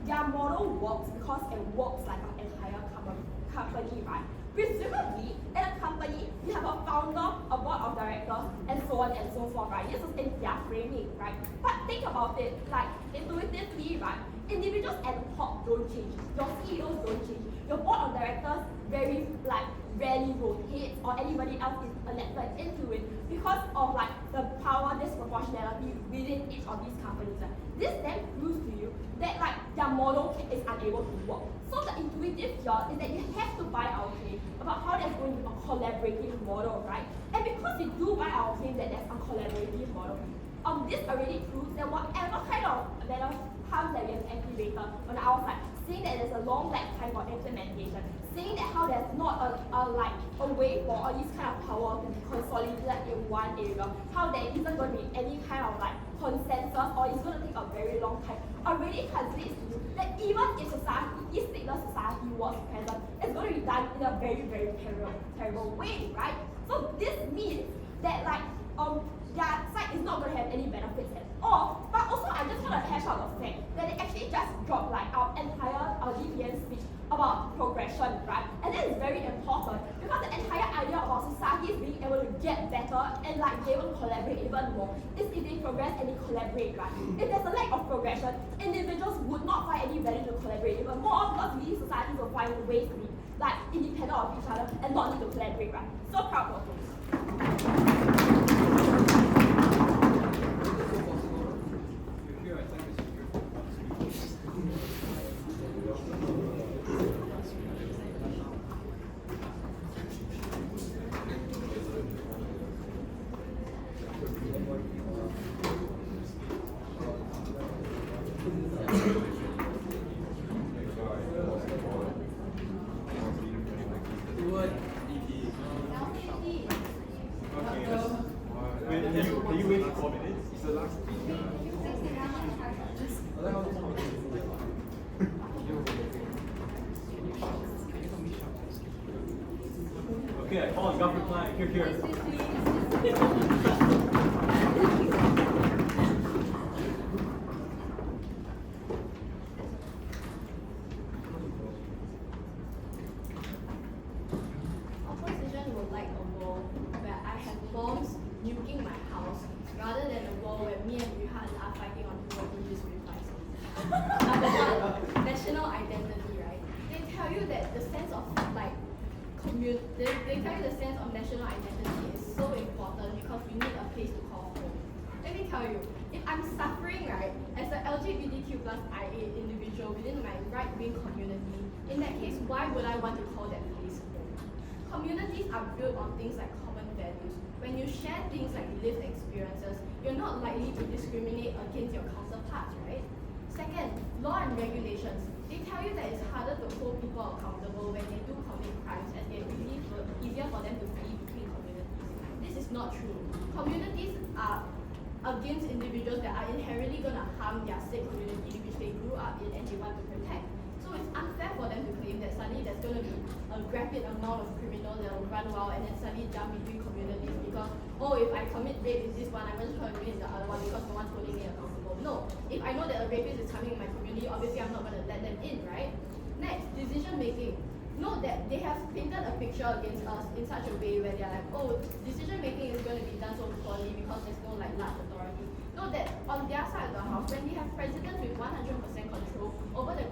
their model works because it works like an entire company, right? Presumably, in a company, you have a founder, a board of directors, and so on and so forth, right? This is in their framing, right? But think about it, like intuitively, right? Individuals at the top don't change. Your CEOs don't change. Your board of directors rarely rotates or anybody else is elected into it because of like the power disproportionality within each of these companies. Right? This then proves to you that like their model is unable to work. So the intuitive here is that you have to buy our claim about how there's going to be a collaborative model, right? And because you do buy our claim that there's a collaborative model, this already proves that whatever kind of harms that we have activated on our side, saying that there's a long lag time for implementation, saying that how there's not a way for all these kind of power to be consolidated in one area, how there isn't going to be any kind of like consensus or it's going to take a very long time, already translates to you that even if society, if stateless society was present, it's going to be done in a very, very terrible way, right? So this means that like their side is not going to have any benefits at all. But also, I just want to hash out the fact that they actually just dropped like our entire DPN speech about progression, right? And that is very important because the entire idea of our society is being able to get better and like be able to collaborate even more is if they progress and they collaborate, right? If there's a lack of progression, individuals would not find any value to collaborate even more because these societies will find ways to be like independent of each other and not need to collaborate, right? So proud of those. Can you wait for 4 minutes? It's the last Okay, come on, government plan. Here. Opposition would like a world where I have bombs nuking my house rather than a world where me and Yu Han are fighting on who will do this with license. National identity, right? They tell you that the sense of like they tell you the sense of national identity is so important because we need a place to call home. Let me tell you, if I'm suffering, right, as an LGBTQ plus IA individual within my right-wing community, in that case, why would I want to call that place home? Communities are built on things like common values. When you share things like lived experiences, you're not likely to discriminate against your counterparts, right? Second, law and regulations. They tell you that it's harder to hold people accountable when they do commit crimes as it's easier for them to flee between communities. This is not true. Communities are against individuals that are inherently going to harm their said community which they grew up in and they want to protect. So it's unfair for them to claim that suddenly there's going to be a rapid amount of criminals that will run wild and then suddenly jump between communities because, if I commit rape with this one, I'm just going to release the other one because no one's holding me accountable. No. If I know that a rapist is coming in my community, obviously I'm not going to let them in, right? Next, decision making. Note that they have painted a picture against us in such a way where they're like, decision making is going to be done so poorly because there's no like large authority. Note that on their side of the house, when they have presidents with 100% control over a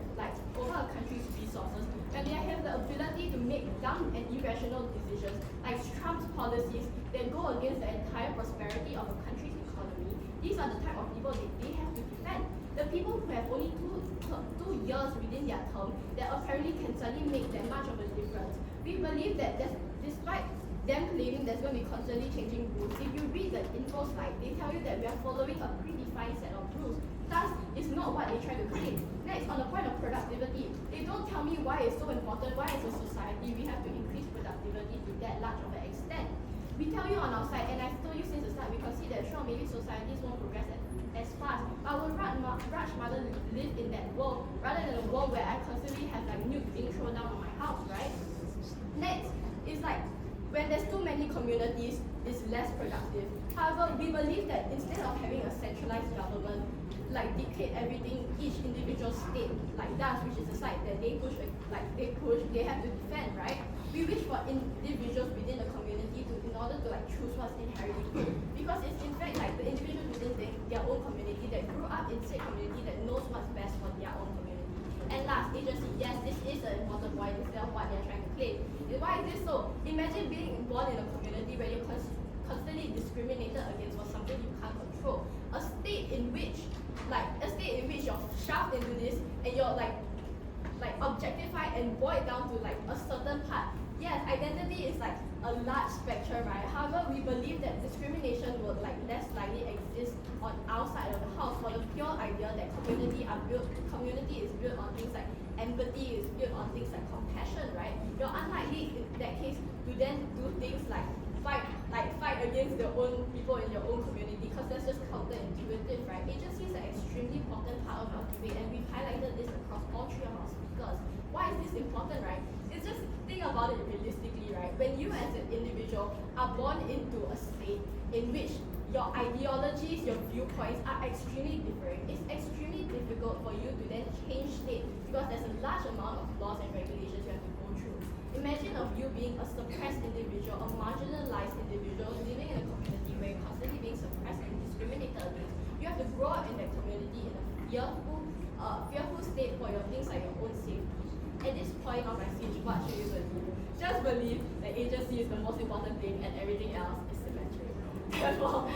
country's resources, when they have the ability ability to make dumb and irrational decisions, like Trump's policies that go against the entire prosperity of a country's economy. These are the type of people that they have to defend. The people who have only two years within their term that apparently can suddenly make that much of a difference. We believe that despite them claiming there's going to be constantly changing rules, if you read the Infoslide, they tell you that we are following a predefined set of rules. Thus, it's not what they try to claim. Next, on the point of productivity, they don't tell me why it's so important, why as a society we have to increase productivity to that large of an extent. We tell you on our side, and I've told you since the start, we consider that sure, maybe societies won't progress as fast, but I would much rather live in that world rather than a world where I constantly have like nukes being thrown down on my house, right? Next, it's like when there's too many communities, it's less productive. However, we believe that instead of having a centralized government, like dictate everything each individual state like does, which is the side that they they have to defend, right? We wish for individuals within the community to, in order to like choose what's inherently good, because it's in fact like the individuals within their own community that grew up in said community that knows what's best for their own community. And last, agency. Yes, this is an important point instead of what they're trying to claim. And why is this so? Imagine being born in a community where you're constantly discriminated against for something you can't control. A state in which you're shoved into this and you're like objectified and boiled down to like a certain part. Yes, identity is like a large spectrum, right? However, we believe that discrimination will like less likely exist on our side of the house for the pure idea that community is built on things like empathy, is built on things like compassion, right? You're unlikely in that case to then do things like fight against your own people in your own community, because that's just counterintuitive, right? Agency is an extremely important part of our debate, and we've highlighted this across all three of our speakers. Why is this important, right? It's just think about it realistically, right? When you as an individual are born into a state in which your ideologies, your viewpoints are extremely different, it's extremely difficult for you to then change state because there's a large amount of laws and regulations you have to go through. Imagine of you being a suppressed individual, a marginalized individual living in a community where you're constantly being suppressed and discriminated against. You have to grow up in that community in a fearful state for your things like your own safety. At this point of my speech, what should you believe? Just believe that agency is the most important thing and everything else is symmetric. Therefore,